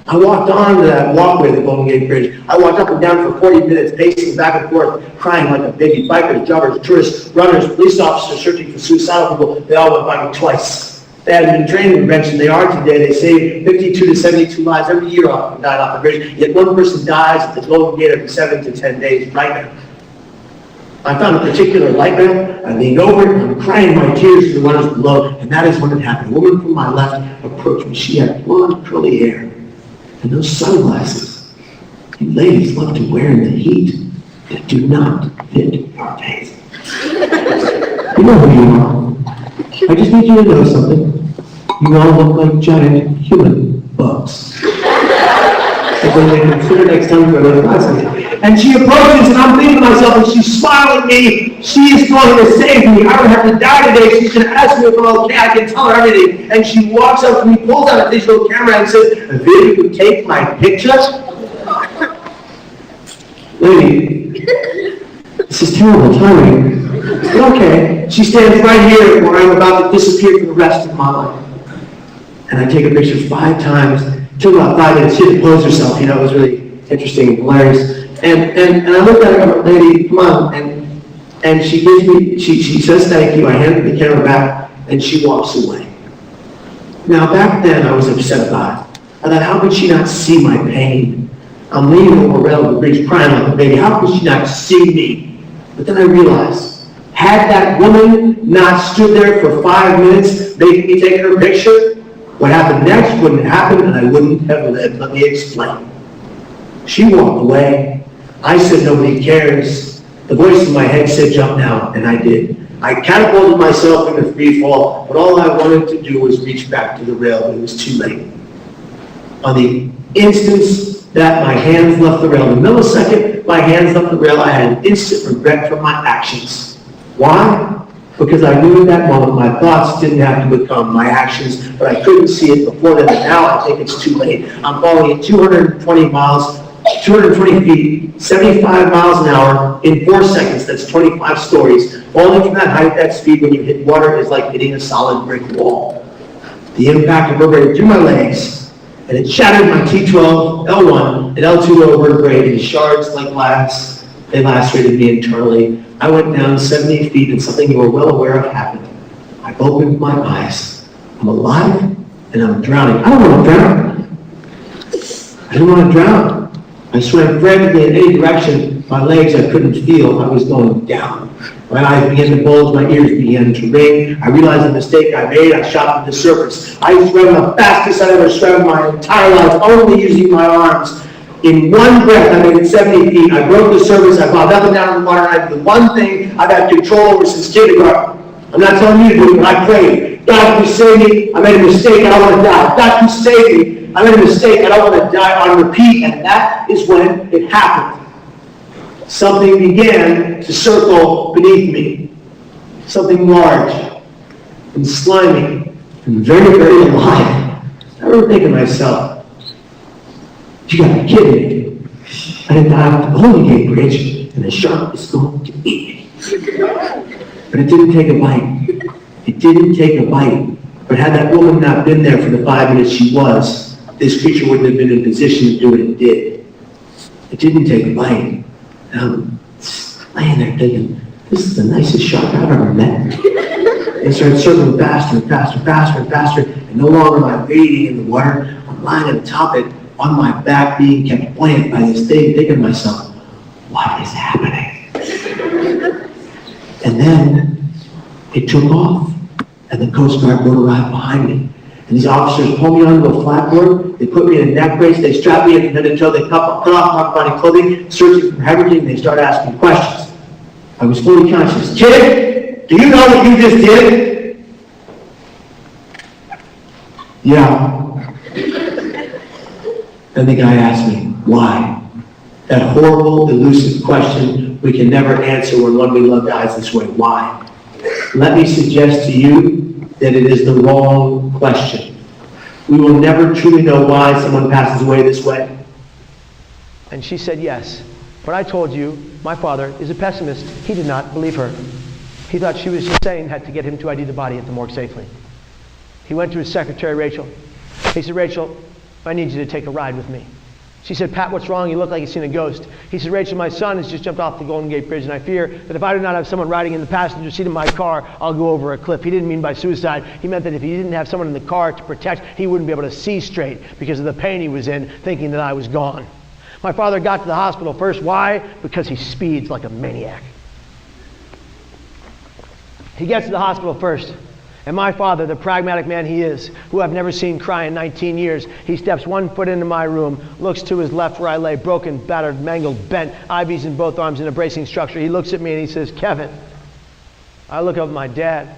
I walked onto that walkway of the Golden Gate Bridge. I walked up and down for 40 minutes, pacing back and forth, crying like a baby. Bikers, joggers, tourists, runners, police officers searching for suicidal people. They all went by me twice. They hadn't been trained in prevention. They are today. They save 52 to 72 lives every year died off the bridge. Yet one person dies at the Golden Gate every 7 to 10 days right now. I found a particular light rail. I leaned over and I'm crying my tears to the runners below. And that is when it happened. A woman from my left approached me. She had blonde, curly hair and those sunglasses you ladies love to wear in the heat that do not fit your face. You know who you are. I just need you to know something. You all look like giant human bugs. So when they consider next time for another class. And she approaches, and I'm thinking to myself, and she's smiling at me. She is going to save me. I would have to die today. She's going to ask me if I'm okay. I can tell her everything. And she walks up to me, pulls out a digital camera, and says, "If you could take my picture?" Lady, this is terrible timing. But okay. She stands right here where I'm about to disappear for the rest of my life. And I take a picture 5 times. It took about 5 minutes. She had to pose herself. You know, it was really interesting and hilarious. And I looked at her and I went, "Lady, come on." And she gives me, she says thank you. I hand the camera back and she walks away. Now back then I was upset about it. I thought, how could she not see my pain? I'm leaning over a rail of the bridge crying like a baby. How could she not see me? But then I realized, had that woman not stood there for 5 minutes making me take her picture, what happened next wouldn't happen and I wouldn't have lived. Let me explain. She walked away. I said, "Nobody cares." The voice in my head said, "Jump down," and I did. I catapulted myself into free fall, but all I wanted to do was reach back to the rail, but it was too late. On the instance that my hands left the rail, the millisecond my hands left the rail, I had an instant regret for my actions. Why? Because I knew at that moment my thoughts didn't have to become my actions, but I couldn't see it before then, and now I think it's too late. I'm falling at 220 feet, 75 miles an hour in 4 seconds. That's 25 stories. Falling from that height at that speed when you hit water is like hitting a solid brick wall. The impact reverberated through my legs, and it shattered my T12, L1, and L2 lower vertebrae in shards like glass. They lacerated me internally. I went down 70 feet, and something you were well aware of happened. I opened my eyes. I'm alive, and I'm drowning. I don't want to drown. I didn't want to drown. I swam frantically in any direction. My legs I couldn't feel. I was going down. My eyes began to bulge. My ears began to ring. I realized the mistake I made. I shot to the surface. I swam the fastest I'd ever swam in my entire life, only using my arms. In one breath, I made it 70 feet. I broke the surface. I brought nothing down in the water. I did the one thing I've had control over since kindergarten. I'm not telling you to do it, but I prayed. God, please save me. I made a mistake. I don't want to die. God, please save me. I made a mistake. I don't want to die on repeat. And that is when it happened. Something began to circle beneath me. Something large and slimy and very, very alive. I remember thinking to myself, you gotta be kidding me. I didn't die off the Golden Gate Bridge and the shark is going to eat me. But it didn't take a bite. It didn't take a bite. But had that woman not been there for the 5 minutes she was, this creature wouldn't have been in position to do what it did. It didn't take a bite. And I'm laying there thinking, this is the nicest shark I've ever met. It started circling faster and faster and faster and faster, and no longer am I wading in the water. I'm lying on top of it, on my back, being kept buoyant by this thing, thinking to myself, what is happening? And then it took off, and the Coast Guard motor right behind me. And these officers pulled me onto a flatboard. They put me in a neck brace. They strapped me in from head to toe. They cut off my body clothing, searching for everything. They started asking questions. I was fully conscious. Kid, do you know what you just did? Yeah. Then the guy asked me, why? That horrible, elusive question we can never answer when one we love dies this way. Why? Let me suggest to you that it is the wrong question. We will never truly know why someone passes away this way. And she said yes. But I told you, my father is a pessimist. He did not believe her. He thought she was insane, had to get him to ID the body at the morgue safely. He went to his secretary, Rachel. He said, Rachel, I need you to take a ride with me. She said, Pat, what's wrong? You look like you've seen a ghost. He said, Rachel, my son has just jumped off the Golden Gate Bridge, and I fear that if I do not have someone riding in the passenger seat of my car, I'll go over a cliff. He didn't mean by suicide. He meant that if he didn't have someone in the car to protect, he wouldn't be able to see straight because of the pain he was in, thinking that I was gone. My father got to the hospital first. Why? Because he speeds like a maniac. He gets to the hospital first. And my father, the pragmatic man he is, who I've never seen cry in 19 years, he steps 1 foot into my room, looks to his left where I lay, broken, battered, mangled, bent, IVs in both arms in a bracing structure. He looks at me and he says, Kevin. I look up at my dad.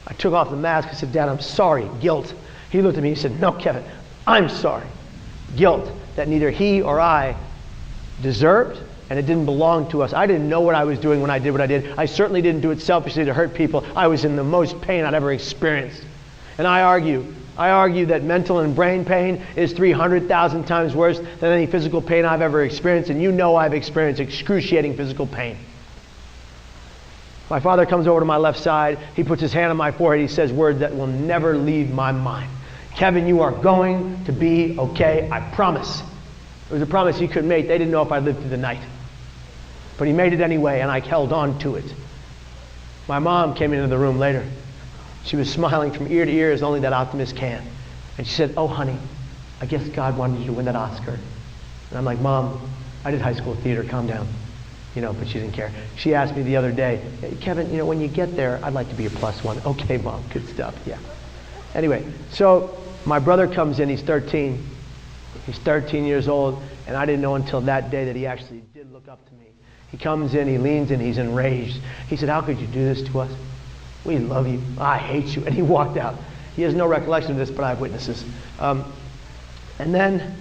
I took off the mask. I said, Dad, I'm sorry. Guilt. He looked at me and he said, no, Kevin, I'm sorry. Guilt that neither he or I deserved, and it didn't belong to us. I didn't know what I was doing when I did what I did. I certainly didn't do it selfishly to hurt people. I was in the most pain I'd ever experienced. And I argue that mental and brain pain is 300,000 times worse than any physical pain I've ever experienced, and you know I've experienced excruciating physical pain. My father comes over to my left side. He puts his hand on my forehead. He says words that will never leave my mind. Kevin, you are going to be okay, I promise. It was a promise he couldn't make. They didn't know if I'd live through the night. But he made it anyway, and I held on to it. My mom came into the room later. She was smiling from ear to ear as only that optimist can. And she said, oh, honey, I guess God wanted you to win that Oscar. And I'm like, Mom, I did high school theater, calm down. But she didn't care. She asked me the other day, hey, Kevin, when you get there, I'd like to be your +1. Okay, Mom, good stuff, yeah. Anyway, so my brother comes in, he's 13. He's 13 years old, and I didn't know until that day that he actually did look up to me. He comes in, he leans in, he's enraged. He said, how could you do this to us? We love you. I hate you. And he walked out. He has no recollection of this, but I have witnesses. And then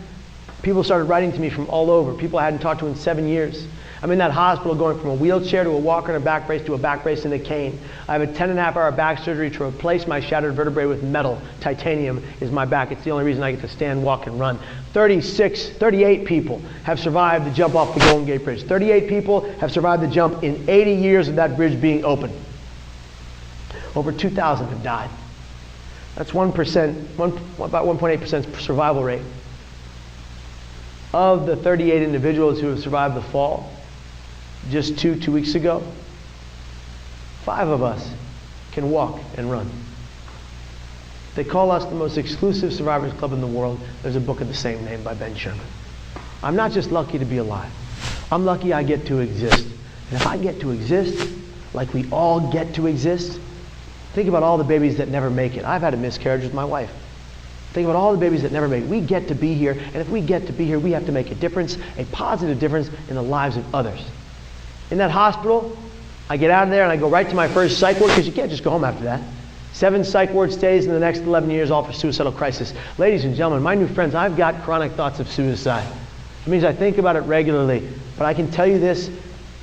people started writing to me from all over. People I hadn't talked to in 7 years. I'm in that hospital going from a wheelchair to a walker and a back brace to a back brace and a cane. I have a 10.5-hour back surgery to replace my shattered vertebrae with metal. Titanium is my back. It's the only reason I get to stand, walk, and run. 38 people have survived the jump off the Golden Gate Bridge. 38 people have survived the jump in 80 years of that bridge being open. Over 2,000 have died. That's 1%, about 1.8% survival rate. Of the 38 individuals who have survived the fall, just two weeks ago, 5 of us can walk and run. They call us the most exclusive survivors club in the world. There's a book of the same name by Ben Sherman. I'm not just lucky to be alive. I'm lucky I get to exist. And if I get to exist, like we all get to exist, think about all the babies that never make it. I've had a miscarriage with my wife. Think about all the babies that never make it. We get to be here, and if we get to be here, we have to make a difference, a positive difference in the lives of others. In that hospital, I get out of there and I go right to my first psych ward, because you can't just go home after that. 7 psych ward stays in the next 11 years, all for suicidal crisis. Ladies and gentlemen, my new friends, I've got chronic thoughts of suicide. It means I think about it regularly, but I can tell you this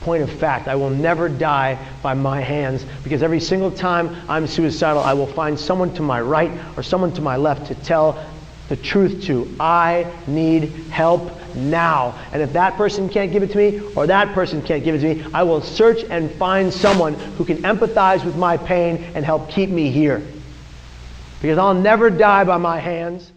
point of fact: I will never die by my hands, because every single time I'm suicidal, I will find someone to my right or someone to my left to tell the truth to. I need help now. And if that person can't give it to me, or that person can't give it to me, I will search and find someone who can empathize with my pain and help keep me here. Because I'll never die by my hands.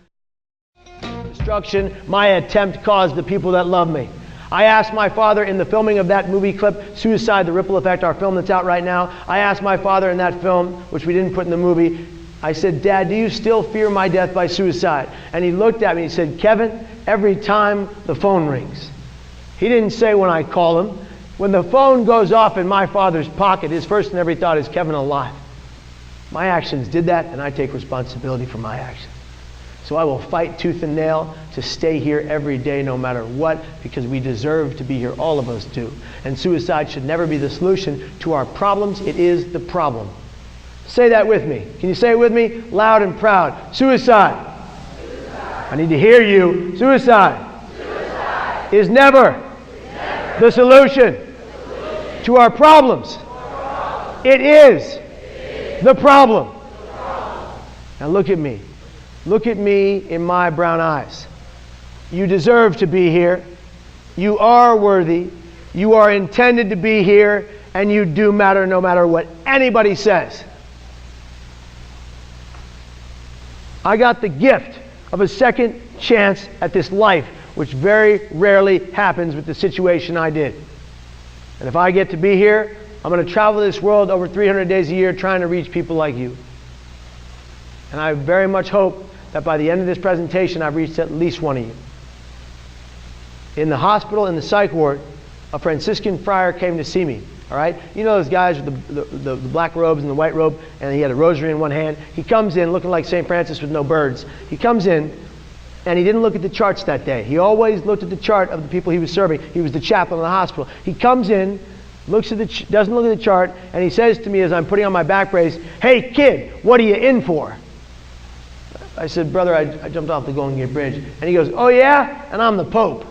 Destruction, my attempt, caused the people that love me. I asked my father in the filming of that movie clip, Suicide, The Ripple Effect, our film that's out right now. I asked my father in that film, which we didn't put in the movie, I said, Dad, do you still fear my death by suicide? And he looked at me and he said, Kevin, every time the phone rings. He didn't say when I call him. When the phone goes off in my father's pocket, his first and every thought is Kevin alive. My actions did that, and I take responsibility for my actions. So I will fight tooth and nail to stay here every day no matter what, because we deserve to be here, all of us do. And suicide should never be the solution to our problems. It is the problem. Say that with me. Can you say it with me? Loud and proud. Suicide. I need to hear you. Suicide is never the solution to our problems. It is the problem. Now look at me. Look at me in my brown eyes. You deserve to be here. You are worthy. You are intended to be here, and you do matter no matter what anybody says. I got the gift of a second chance at this life, which very rarely happens with the situation I did. And if I get to be here, I'm going to travel this world over 300 days a year trying to reach people like you. And I very much hope that by the end of this presentation, I've reached at least one of you. In the hospital, in the psych ward, a Franciscan friar came to see me. All right? You know those guys with the black robes and the white robe, and he had a rosary in one hand. He comes in looking like St. Francis with no birds. He comes in, and he didn't look at the charts that day. He always looked at the chart of the people he was serving. He was the chaplain in the hospital. He comes in, doesn't look at the chart, and he says to me as I'm putting on my back brace, "Hey kid, what are you in for?" I said, "Brother, I jumped off the Golden Gate Bridge." And he goes, "Oh yeah? And I'm the Pope."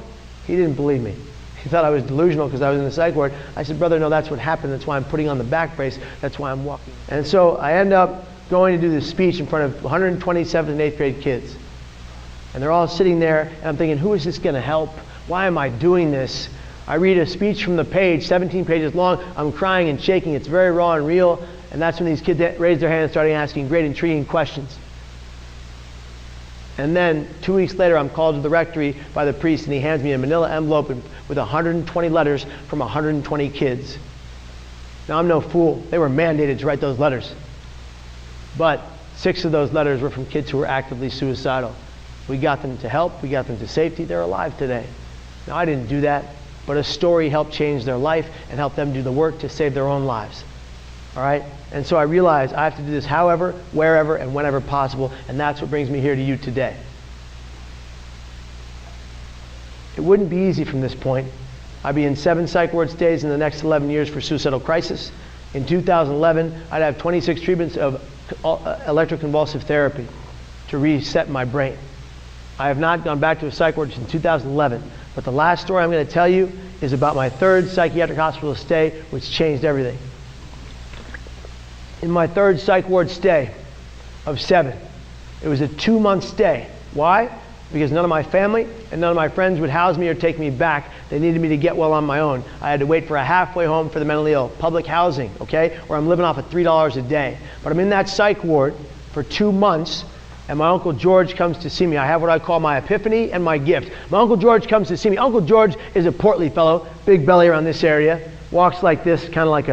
He didn't believe me. He thought I was delusional because I was in the psych ward. I said, "Brother, no, that's what happened. That's why I'm putting on the back brace. That's why I'm walking." And so I end up going to do this speech in front of 127th and 8th grade kids. And they're all sitting there, and I'm thinking, who is this going to help? Why am I doing this? I read a speech from the page, 17 pages long. I'm crying and shaking. It's very raw and real. And that's when these kids raised their hands and started asking great, intriguing questions. And then 2 weeks later, I'm called to the rectory by the priest, and he hands me a manila envelope with 120 letters from 120 kids. Now, I'm no fool. They were mandated to write those letters. But 6 of those letters were from kids who were actively suicidal. We got them to help. We got them to safety. They're alive today. Now, I didn't do that, but a story helped change their life and help them do the work to save their own lives. All right? And so I realized I have to do this however, wherever, and whenever possible, and that's what brings me here to you today. It wouldn't be easy from this point. I'd be in 7 psych ward stays in the next 11 years for suicidal crisis. In 2011, I'd have 26 treatments of electroconvulsive therapy to reset my brain. I have not gone back to a psych ward since 2011, but the last story I'm going to tell you is about my 3rd psychiatric hospital stay, which changed everything. In my 3rd psych ward stay of 7, it was a 2-month stay. Why? Because none of my family and none of my friends would house me or take me back. They needed me to get well on my own. I had to wait for a halfway home for the mentally ill. Public housing, okay? Where I'm living off of $3 a day. But I'm in that psych ward for 2 months, and my Uncle George comes to see me. I have what I call my epiphany and my gift. My Uncle George comes to see me. Uncle George is a portly fellow, big belly around this area, walks like this, kind of like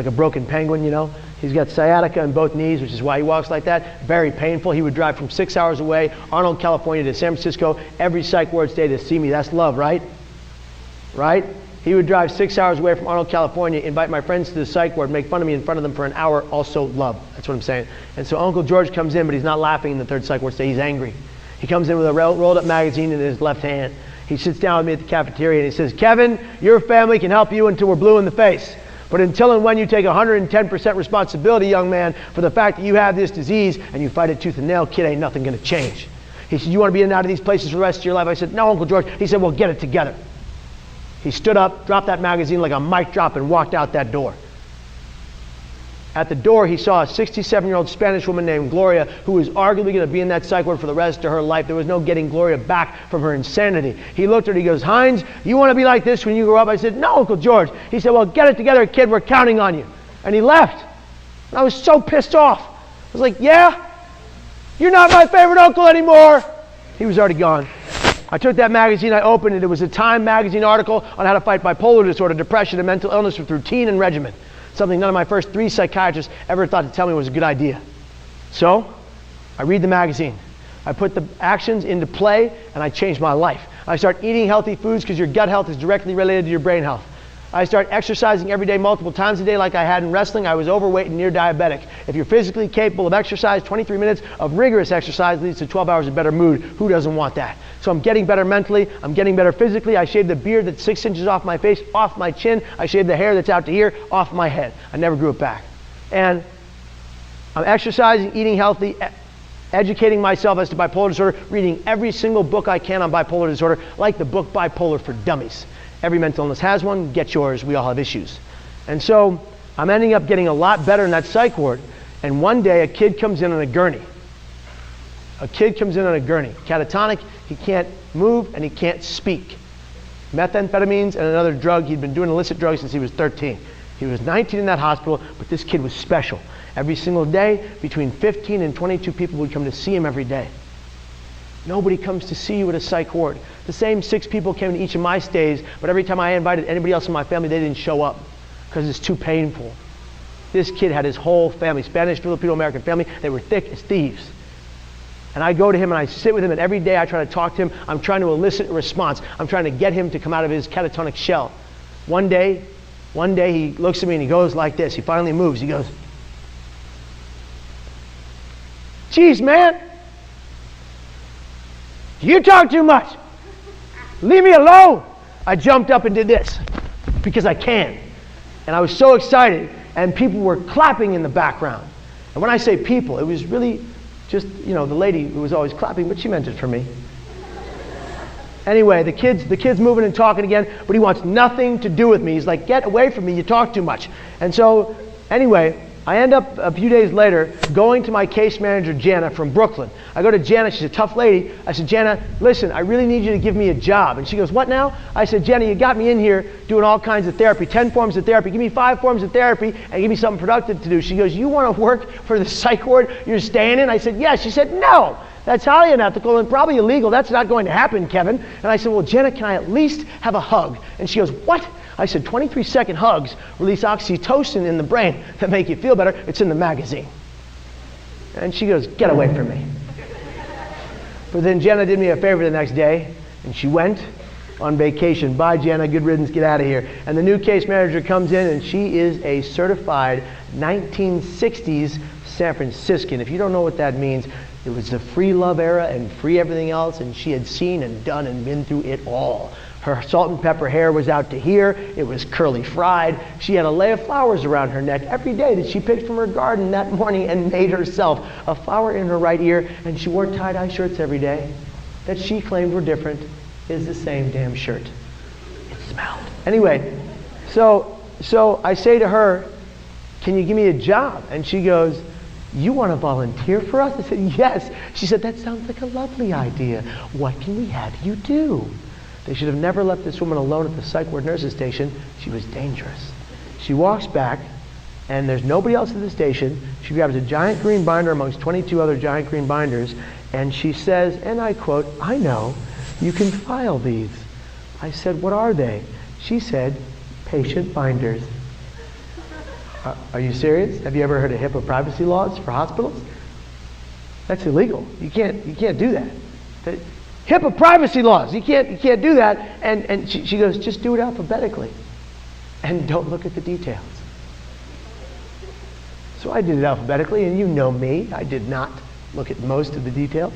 a broken penguin, you know? He's got sciatica in both knees, which is why he walks like that. Very painful. He would drive from 6 hours away, Arnold, California, to San Francisco every psych ward stay to see me. That's love, right? Right? He would drive 6 hours away from Arnold, California, invite my friends to the psych ward, make fun of me in front of them for an hour. Also love. That's what I'm saying. And so Uncle George comes in, but he's not laughing in the 3rd psych ward stay. He's angry. He comes in with a rolled up magazine in his left hand. He sits down with me at the cafeteria and he says, "Kevin, your family can help you until we're blue in the face. But until and when you take 110% responsibility, young man, for the fact that you have this disease and you fight it tooth and nail, kid, ain't nothing going to change." He said, "You want to be in and out of these places for the rest of your life?" I said, "No, Uncle George." He said, "Well, get it together." He stood up, dropped that magazine like a mic drop, and walked out that door. At the door, he saw a 67-year-old Spanish woman named Gloria, who was arguably going to be in that psych ward for the rest of her life. There was no getting Gloria back from her insanity. He looked at her, he goes, "Hines, you want to be like this when you grow up?" I said, "No, Uncle George." He said, "Well, get it together, kid, we're counting on you." And he left. And I was so pissed off. I was like, "Yeah? You're not my favorite uncle anymore." He was already gone. I took that magazine, I opened it. It was a Time magazine article on how to fight bipolar disorder, depression, and mental illness with routine and regimen. Something none of my first 3 psychiatrists ever thought to tell me was a good idea. So, I read the magazine. I put the actions into play, and I changed my life. I start eating healthy foods because your gut health is directly related to your brain health. I start exercising every day, multiple times a day like I had in wrestling. I was overweight and near diabetic. If you're physically capable of exercise, 23 minutes of rigorous exercise leads to 12 hours of better mood. Who doesn't want that? So I'm getting better mentally. I'm getting better physically. I shaved the beard that's 6 inches off my face, off my chin. I shaved the hair that's out to here, off my head. I never grew it back. And I'm exercising, eating healthy, educating myself as to bipolar disorder, reading every single book I can on bipolar disorder, like the book Bipolar for Dummies. Every mental illness has one. Get yours. We all have issues. And so I'm ending up getting a lot better in that psych ward. And one day a kid comes in on a gurney. A kid comes in on a gurney. Catatonic. He can't move and he can't speak. Methamphetamines and another drug. He'd been doing illicit drugs since he was 13. He was 19 in that hospital, but this kid was special. Every single day, between 15 and 22 people would come to see him every day. Nobody comes to see you at a psych ward. The same 6 people came to each of my stays, but every time I invited anybody else in my family, they didn't show up because it's too painful. This kid had his whole family, Spanish, Filipino, American family. They were thick as thieves. And I go to him and I sit with him, and every day I try to talk to him. I'm trying to elicit a response. I'm trying to get him to come out of his catatonic shell. One day he looks at me and he goes like this. He finally moves. He goes, "Geez, man, you talk too much. Leave me alone." I jumped up and did this because I can. And I was so excited, and people were clapping in the background. And when I say people, it was really just, the lady who was always clapping, but she meant it for me. Anyway, the kid's moving and talking again, but he wants nothing to do with me. He's like, "Get away from me, you talk too much." And so, anyway, I end up a few days later going to my case manager, Jana, from Brooklyn. I go to Jana, she's a tough lady. I said, "Jana, listen, I really need you to give me a job." And she goes, "What now?" I said, "Jana, you got me in here doing all kinds of therapy, 10 forms of therapy. Give me 5 forms of therapy and give me something productive to do." She goes, "You want to work for the psych ward you're staying in?" I said, "Yes." She said, "No, that's highly unethical and probably illegal. That's not going to happen, Kevin." And I said, "Well, Jana, can I at least have a hug?" And she goes, "What?" I said, 23-second hugs release oxytocin in the brain that make you feel better. It's in the magazine. And she goes, "Get away from me." But then Jana did me a favor the next day, and she went on vacation. "Bye, Jana, good riddance, get out of here." And the new case manager comes in, and she is a certified 1960s San Franciscan. If you don't know what that means, it was the free love era and free everything else, and she had seen and done and been through it all. Her salt and pepper hair was out to here. It was curly fried. She had a lei of flowers around her neck every day that she picked from her garden that morning and made herself. A flower in her right ear, and she wore tie-dye shirts every day that she claimed were different is the same damn shirt. It smelled. Anyway, so I say to her, "Can you give me a job?" And she goes, "You want to volunteer for us?" I said, "Yes." She said, "That sounds like a lovely idea. What can we have you do?" They should have never left this woman alone at the psych ward nurses station. She was dangerous. She walks back, and there's nobody else at the station. She grabs a giant green binder amongst 22 other giant green binders, and she says, and I quote, "I know, you can file these." I said, "What are they?" She said, "Patient binders." Are you serious? Have you ever heard of HIPAA privacy laws for hospitals? That's illegal. You can't do that. HIPAA privacy laws. You can't do that. And she goes, "Just do it alphabetically, and don't look at the details." So I did it alphabetically, and you know me. I did not look at most of the details.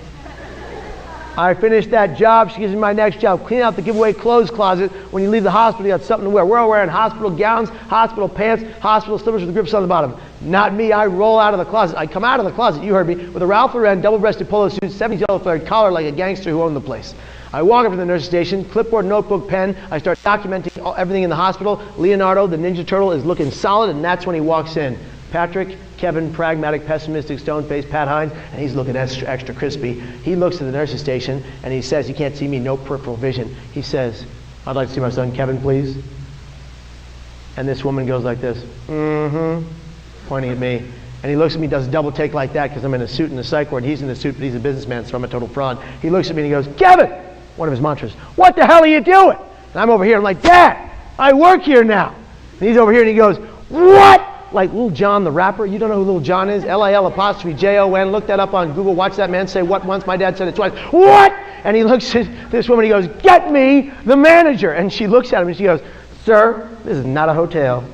I finished that job. She gives me my next job. Clean out the giveaway clothes closet. When you leave the hospital, you got something to wear. We're all wearing hospital gowns, hospital pants, hospital slippers with the grips on the bottom. Not me. I roll out of the closet. I come out of the closet, you heard me, with a Ralph Lauren double-breasted polo suit, 70s yellow flared collar like a gangster who owned the place. I walk up to the nurse station, clipboard, notebook, pen. I start documenting everything in the hospital. Leonardo, the Ninja Turtle, is looking solid, and that's when he walks in. Patrick, Kevin, pragmatic, pessimistic, stone-faced, Pat Hines, and he's looking extra crispy. He looks at the nurse's station, and he says, "You can't see me, no peripheral vision." He says, "I'd like to see my son Kevin, please." And this woman goes like this, pointing at me. And he looks at me, does a double take like that, because I'm in a suit in the psych ward. He's in a suit, but he's a businessman, so I'm a total fraud. He looks at me and he goes, "Kevin!" One of his mantras. "What the hell are you doing?" And I'm over here, I'm like, "Dad, I work here now." And he's over here and he goes, "What?" Like Lil Jon the rapper. You don't know who Lil Jon is? LIL''Jon. Look that up on Google. Watch that man say what once. My dad said it twice. "What?" And he looks at this woman. He goes, "Get me the manager." And she looks at him and she goes, "Sir, this is not a hotel.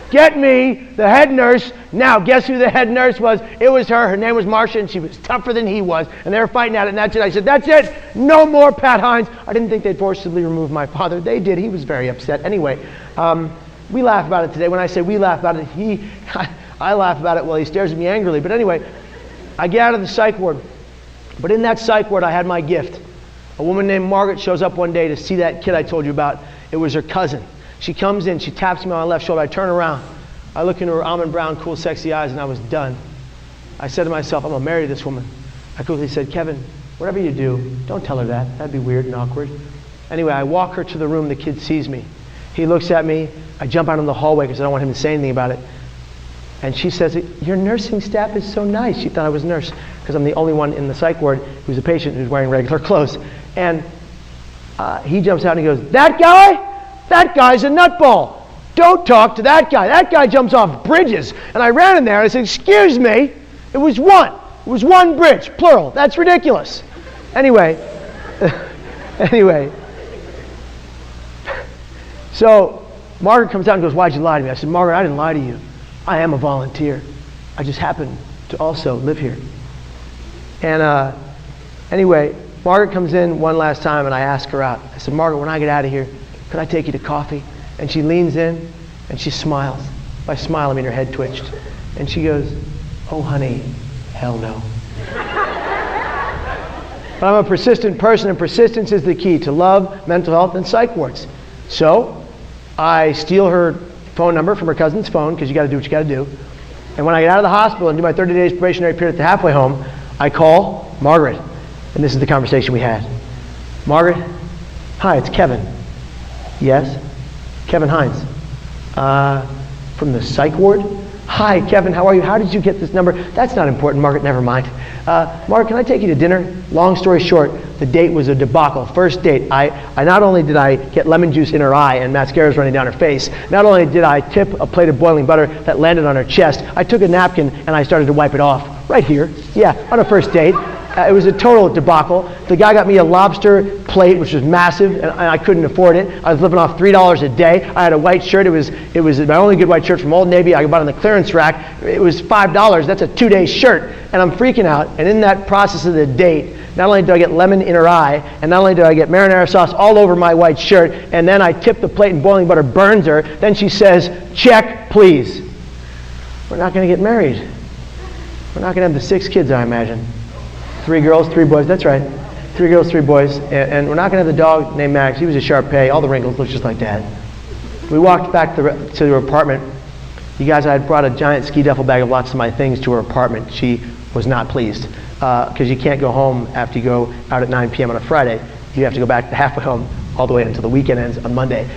Get me the head nurse." Now, guess who the head nurse was? It was her. Her name was Marcia, and she was tougher than he was. And they were fighting at it, and that's it. I said, "That's it. No more Pat Hines." I didn't think they'd forcibly remove my father. They did. He was very upset. Anyway, we laugh about it today. When I say we laugh about it, I laugh about it while he stares at me angrily. But anyway, I get out of the psych ward. But in that psych ward, I had my gift. A woman named Margaret shows up one day to see that kid I told you about. It was her cousin. She comes in, she taps me on my left shoulder. I turn around. I look into her almond brown, cool, sexy eyes, and I was done. I said to myself, I'm going to marry this woman. I quickly said, "Kevin, whatever you do, don't tell her that. That'd be weird and awkward." Anyway, I walk her to the room. The kid sees me. He looks at me. I jump out in the hallway because I don't want him to say anything about it. And she says, your nursing staff is so nice. She thought I was a nurse because I'm the only one in the psych ward who's a patient who's wearing regular clothes. And he jumps out and he goes, that guy's a nutball. Don't talk to that guy. That guy jumps off bridges. And I ran in there and I said, excuse me, it was one bridge, plural. That's ridiculous. Anyway, so Margaret comes out and goes, why'd you lie to me? I said, Margaret, I didn't lie to you. I am a volunteer. I just happen to also live here. And anyway, Margaret comes in one last time and I ask her out. I said, Margaret, when I get out of here, could I take you to coffee? And she leans in and she smiles. By smile, I mean her head twitched. And she goes, oh honey, hell no. But I'm a persistent person, and persistence is the key to love, mental health, and psych wards. So I steal her phone number from her cousin's phone, because you got to do what you got to do. And when I get out of the hospital and do my 30 days probationary period at the halfway home, I call Margaret. And this is the conversation we had. Margaret, hi, it's Kevin. Yes? Kevin Hines. From the psych ward? Hi, Kevin, how are you? How did you get this number? That's not important, Margaret, never mind. Margaret, can I take you to dinner? Long story short, the date was a debacle. First date, I not only did I get lemon juice in her eye and mascara's running down her face, not only did I tip a plate of boiling butter that landed on her chest, I took a napkin and I started to wipe it off. Right here. Yeah, on a first date. It was a total debacle. The guy got me a lobster plate, which was massive, and I couldn't afford it. I was living off $3 a day. I had a white shirt. It was my only good white shirt from Old Navy. I bought it on the clearance rack. It was $5. That's a 2-day shirt. And I'm freaking out. And in that process of the date, not only do I get lemon in her eye, and not only do I get marinara sauce all over my white shirt, and then I tip the plate and boiling butter burns her, then she says, check, please. We're not going to get married. We're not going to have the 6 kids, I imagine. 3 girls, 3 boys, that's right. 3 girls, 3 boys, and we're not going to have the dog named Max. He was a Shar-Pei, all the wrinkles look just like Dad. We walked back to her apartment. You guys, I had brought a giant ski duffel bag of lots of my things to her apartment. She was not pleased, because you can't go home after you go out at 9 p.m. on a Friday. You have to go back to halfway home all the way until the weekend ends on Monday.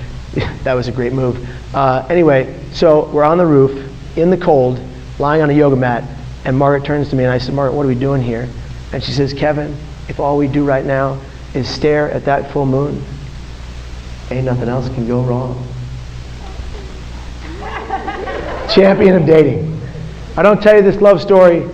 That was a great move. Anyway, so we're on the roof, in the cold, lying on a yoga mat, and Margaret turns to me and I said, Margaret, what are we doing here? And she says, Kevin, if all we do right now is stare at that full moon, ain't nothing else can go wrong. Champion of dating. I don't tell you this love story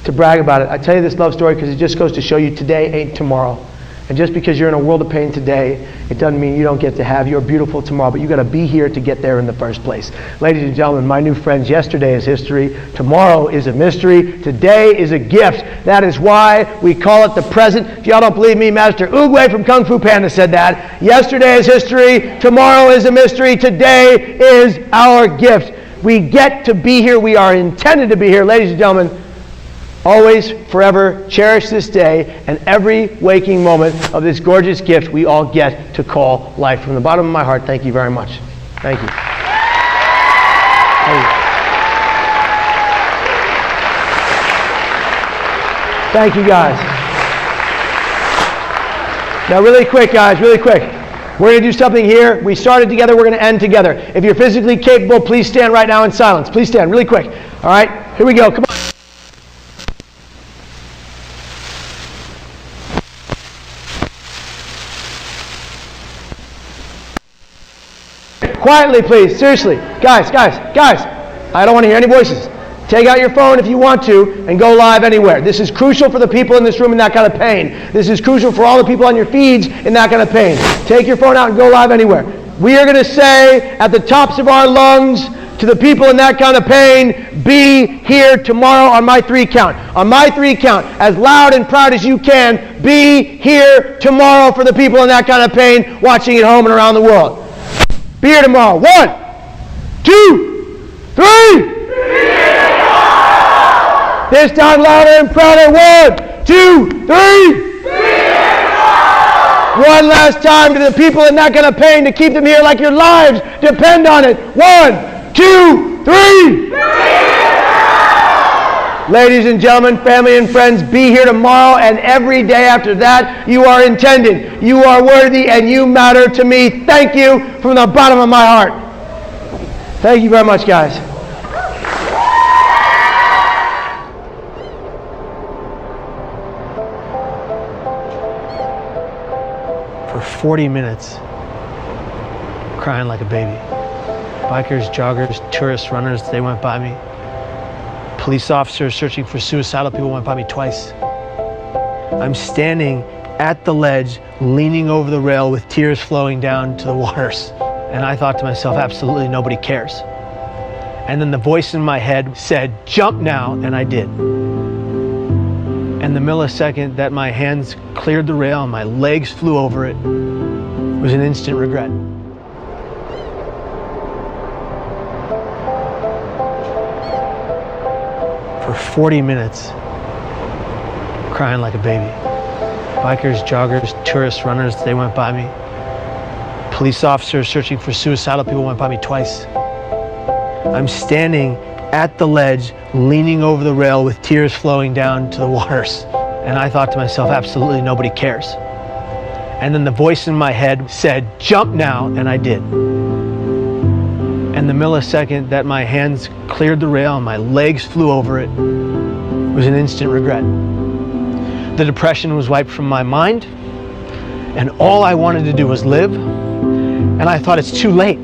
to brag about it. I tell you this love story because it just goes to show you today ain't tomorrow. And just because you're in a world of pain today, it doesn't mean you don't get to have your beautiful tomorrow, but you got to be here to get there in the first place. Ladies and gentlemen, my new friends, yesterday is history, tomorrow is a mystery, today is a gift. That is why we call it the present. If y'all don't believe me, Master Oogway from Kung Fu Panda said that. Yesterday is history, tomorrow is a mystery, today is our gift. We get to be here, we are intended to be here. Ladies and gentlemen, always, forever, cherish this day and every waking moment of this gorgeous gift we all get to call life. From the bottom of my heart, thank you very much. Thank you. Thank you, guys. Now, really quick, guys, really quick. We're going to do something here. We started together, we're going to end together. If you're physically capable, please stand right now in silence. Please stand, really quick. All right, here we go. Come on. Quietly, please. Seriously. Guys. I don't want to hear any voices. Take out your phone if you want to and go live anywhere. This is crucial for the people in this room in that kind of pain. This is crucial for all the people on your feeds in that kind of pain. Take your phone out and go live anywhere. We are going to say at the tops of our lungs to the people in that kind of pain, be here tomorrow on my 3 count. On my 3 count, as loud and proud as you can, be here tomorrow for the people in that kind of pain watching at home and around the world. Be here tomorrow. 1, 2, 3. This time louder and prouder. 1, 2, 3. One last time to the people in that kind of pain to keep them here like your lives depend on it. 1, 2, 3. Ladies and gentlemen, family and friends, be here tomorrow and every day after that. You are intended, you are worthy, and you matter to me. Thank you from the bottom of my heart. Thank you very much, guys. 40 minutes, crying like a baby. Bikers, joggers, tourists, runners, they went by me. Police officers searching for suicidal people went by me twice. I'm standing at the ledge, leaning over the rail with tears flowing down to the waters. And I thought to myself, absolutely nobody cares. And then the voice in my head said, jump now, and I did. And the millisecond that my hands cleared the rail and my legs flew over it was an instant regret. For 40 minutes, crying like a baby. Bikers, joggers, tourists, runners, they went by me. Police officers searching for suicidal people went by me twice. I'm standing at the ledge, leaning over the rail with tears flowing down to the waters. And I thought to myself, absolutely nobody cares. And then the voice in my head said, jump now, and I did. And the millisecond that my hands cleared the rail and my legs flew over it was an instant regret. The depression was wiped from my mind, and all I wanted to do was live, and I thought it's too late.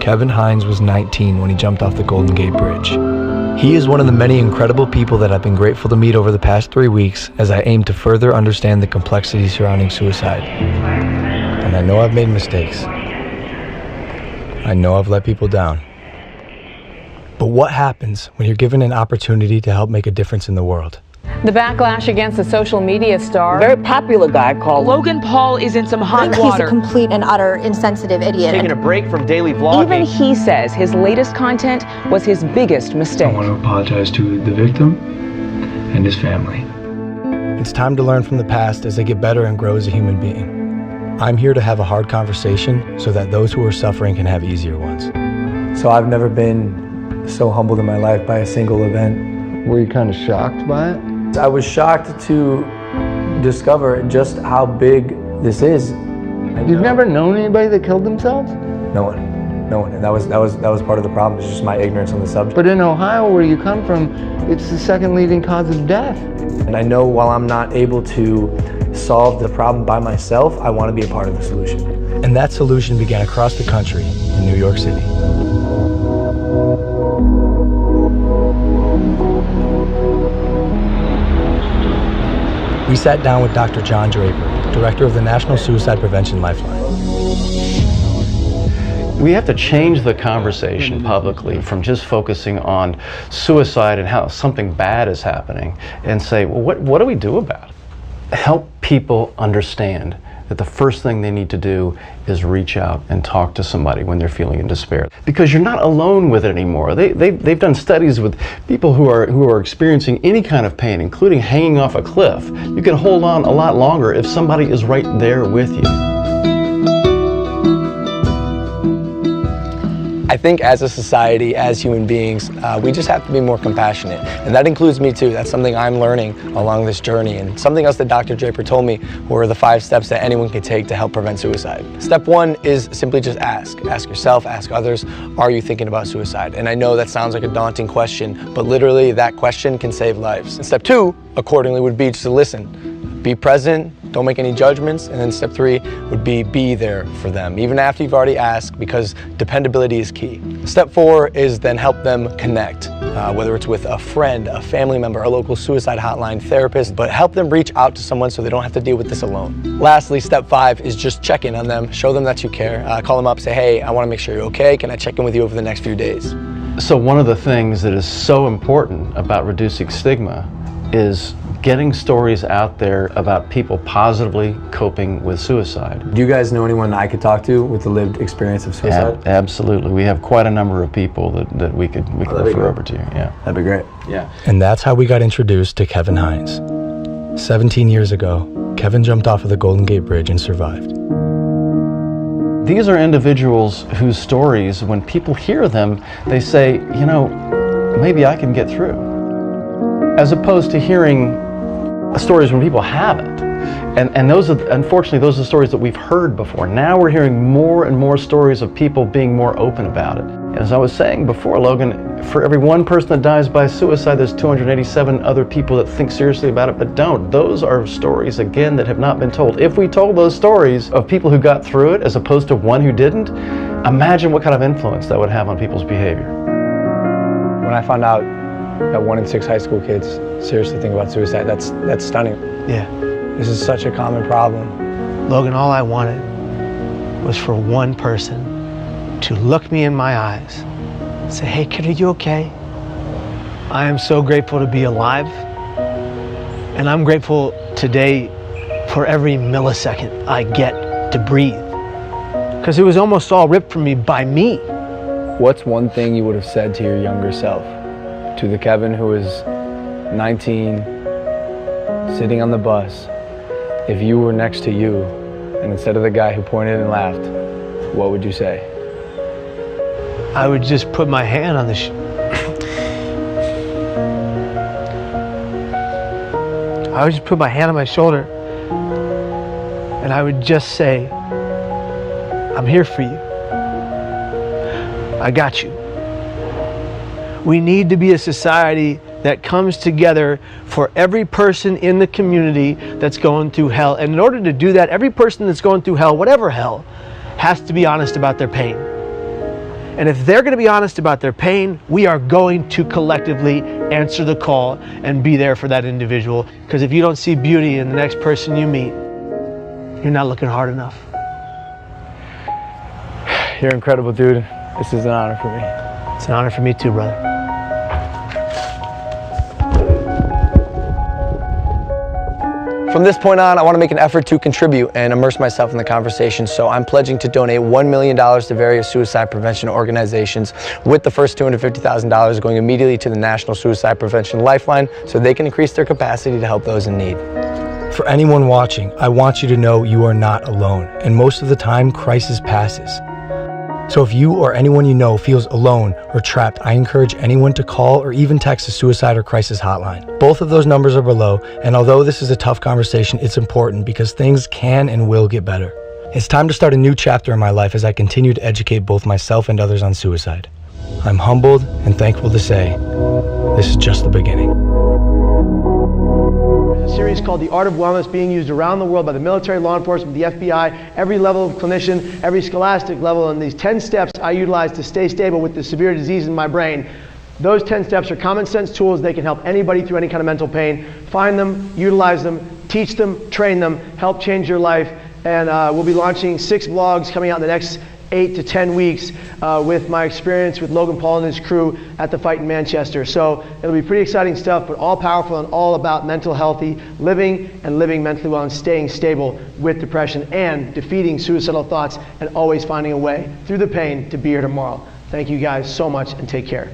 Kevin Hines was 19 when he jumped off the Golden Gate Bridge. He is one of the many incredible people that I've been grateful to meet over the past 3 weeks as I aim to further understand the complexities surrounding suicide. And I know I've made mistakes. I know I've let people down. But what happens when you're given an opportunity to help make a difference in the world? The backlash against the social media star. A very popular guy called Logan Paul is in some hot water. He's a complete and utter insensitive idiot. Taking a break from daily vlogging. Even he says his latest content was his biggest mistake. I want to apologize to the victim and his family. It's time to learn from the past as I get better and grow as a human being. I'm here to have a hard conversation so that those who are suffering can have easier ones. So I've never been so humbled in my life by a single event. Were you kind of shocked by it? I was shocked to discover just how big this is. You've never known anybody that killed themselves? No one. And that was part of the problem, is just my ignorance on the subject. But in Ohio, where you come from, it's the second leading cause of death. And I know while I'm not able to solve the problem by myself, I want to be a part of the solution. And that solution began across the country in New York City. We sat down with Dr. John Draper, director of the National Suicide Prevention Lifeline. We have to change the conversation publicly from just focusing on suicide and how something bad is happening and say, well, what do we do about it? Help people understand that the first thing they need to do is reach out and talk to somebody when they're feeling in despair. Because you're not alone with it anymore. They've done studies with people who are experiencing any kind of pain, including hanging off a cliff. You can hold on a lot longer if somebody is right there with you. I think as a society, as human beings, we just have to be more compassionate. And that includes me too. That's something I'm learning along this journey. And something else that Dr. Draper told me were the 5 steps that anyone can take to help prevent suicide. Step 1 is simply just ask. Ask yourself, ask others, are you thinking about suicide? And I know that sounds like a daunting question, but literally that question can save lives. And step 2, accordingly, would be just to listen. Be present, don't make any judgments, and then step 3 would be there for them, even after you've already asked, because dependability is key. Step 4 is then help them connect, whether it's with a friend, a family member, a local suicide hotline, therapist, but help them reach out to someone so they don't have to deal with this alone. Lastly, step 5 is just check in on them, show them that you care, call them up, say, hey, I want to make sure you're okay, can I check in with you over the next few days? So one of the things that is so important about reducing stigma is getting stories out there about people positively coping with suicide. Do you guys know anyone I could talk to with the lived experience of suicide? Absolutely. We have quite a number of people that we could refer over to. Yeah. That'd be great. Yeah. And that's how we got introduced to Kevin Hines. 17 years ago, Kevin jumped off of the Golden Gate Bridge and survived. These are individuals whose stories, when people hear them, they say, you know, maybe I can get through. As opposed to hearing stories when people haven't. And those are, unfortunately, those are stories that we've heard before. Now we're hearing more and more stories of people being more open about it. And as I was saying before, Logan, For every one person that dies by suicide, there's 287 other people that think seriously about it but don't. Those are stories, again, that have not been told. If we told those stories of people who got through it as opposed to one who didn't, imagine what kind of influence that would have on people's behavior. When I found out that 1 in 6 high school kids seriously think about suicide, that's stunning. Yeah. This is such a common problem. Logan, all I wanted was for one person to look me in my eyes and say, hey kid, are you okay? I am so grateful to be alive. And I'm grateful today for every millisecond I get to breathe. Because it was almost all ripped from me by me. What's one thing you would have said to your younger self? To the Kevin who was 19, sitting on the bus, if you were next to you, and instead of the guy who pointed and laughed, what would you say? I would just put my hand on the I would just put my hand on my shoulder and I would just say, I'm here for you. I got you. We need to be a society that comes together for every person in the community that's going through hell. And in order to do that, every person that's going through hell, whatever hell, has to be honest about their pain. And if they're going to be honest about their pain, we are going to collectively answer the call and be there for that individual. Because if you don't see beauty in the next person you meet, you're not looking hard enough. You're incredible, dude. This is an honor for me. It's an honor for me too, brother. From this point on, I want to make an effort to contribute and immerse myself in the conversation, so I'm pledging to donate $1 million to various suicide prevention organizations, with the first $250,000 going immediately to the National Suicide Prevention Lifeline so they can increase their capacity to help those in need. For anyone watching, I want you to know you are not alone, and most of the time, crisis passes. So if you or anyone you know feels alone or trapped, I encourage anyone to call or even text the suicide or crisis hotline. Both of those numbers are below, and although this is a tough conversation, it's important because things can and will get better. It's time to start a new chapter in my life as I continue to educate both myself and others on suicide. I'm humbled and thankful to say, this is just the beginning. A series called The Art of Wellness, being used around the world by the military, law enforcement, the FBI, every level of clinician, every scholastic level, and these 10 steps I utilize to stay stable with the severe disease in my brain. Those 10 steps are common sense tools. They can help anybody through any kind of mental pain. Find them, utilize them, teach them, train them, help change your life. And we'll be launching 6 vlogs coming out in the next 8 to 10 weeks with my experience with Logan Paul and his crew at the fight in Manchester. So it'll be pretty exciting stuff, but all powerful and all about mental healthy living and living mentally well and staying stable with depression and defeating suicidal thoughts and always finding a way through the pain to be here tomorrow. Thank you guys so much and take care.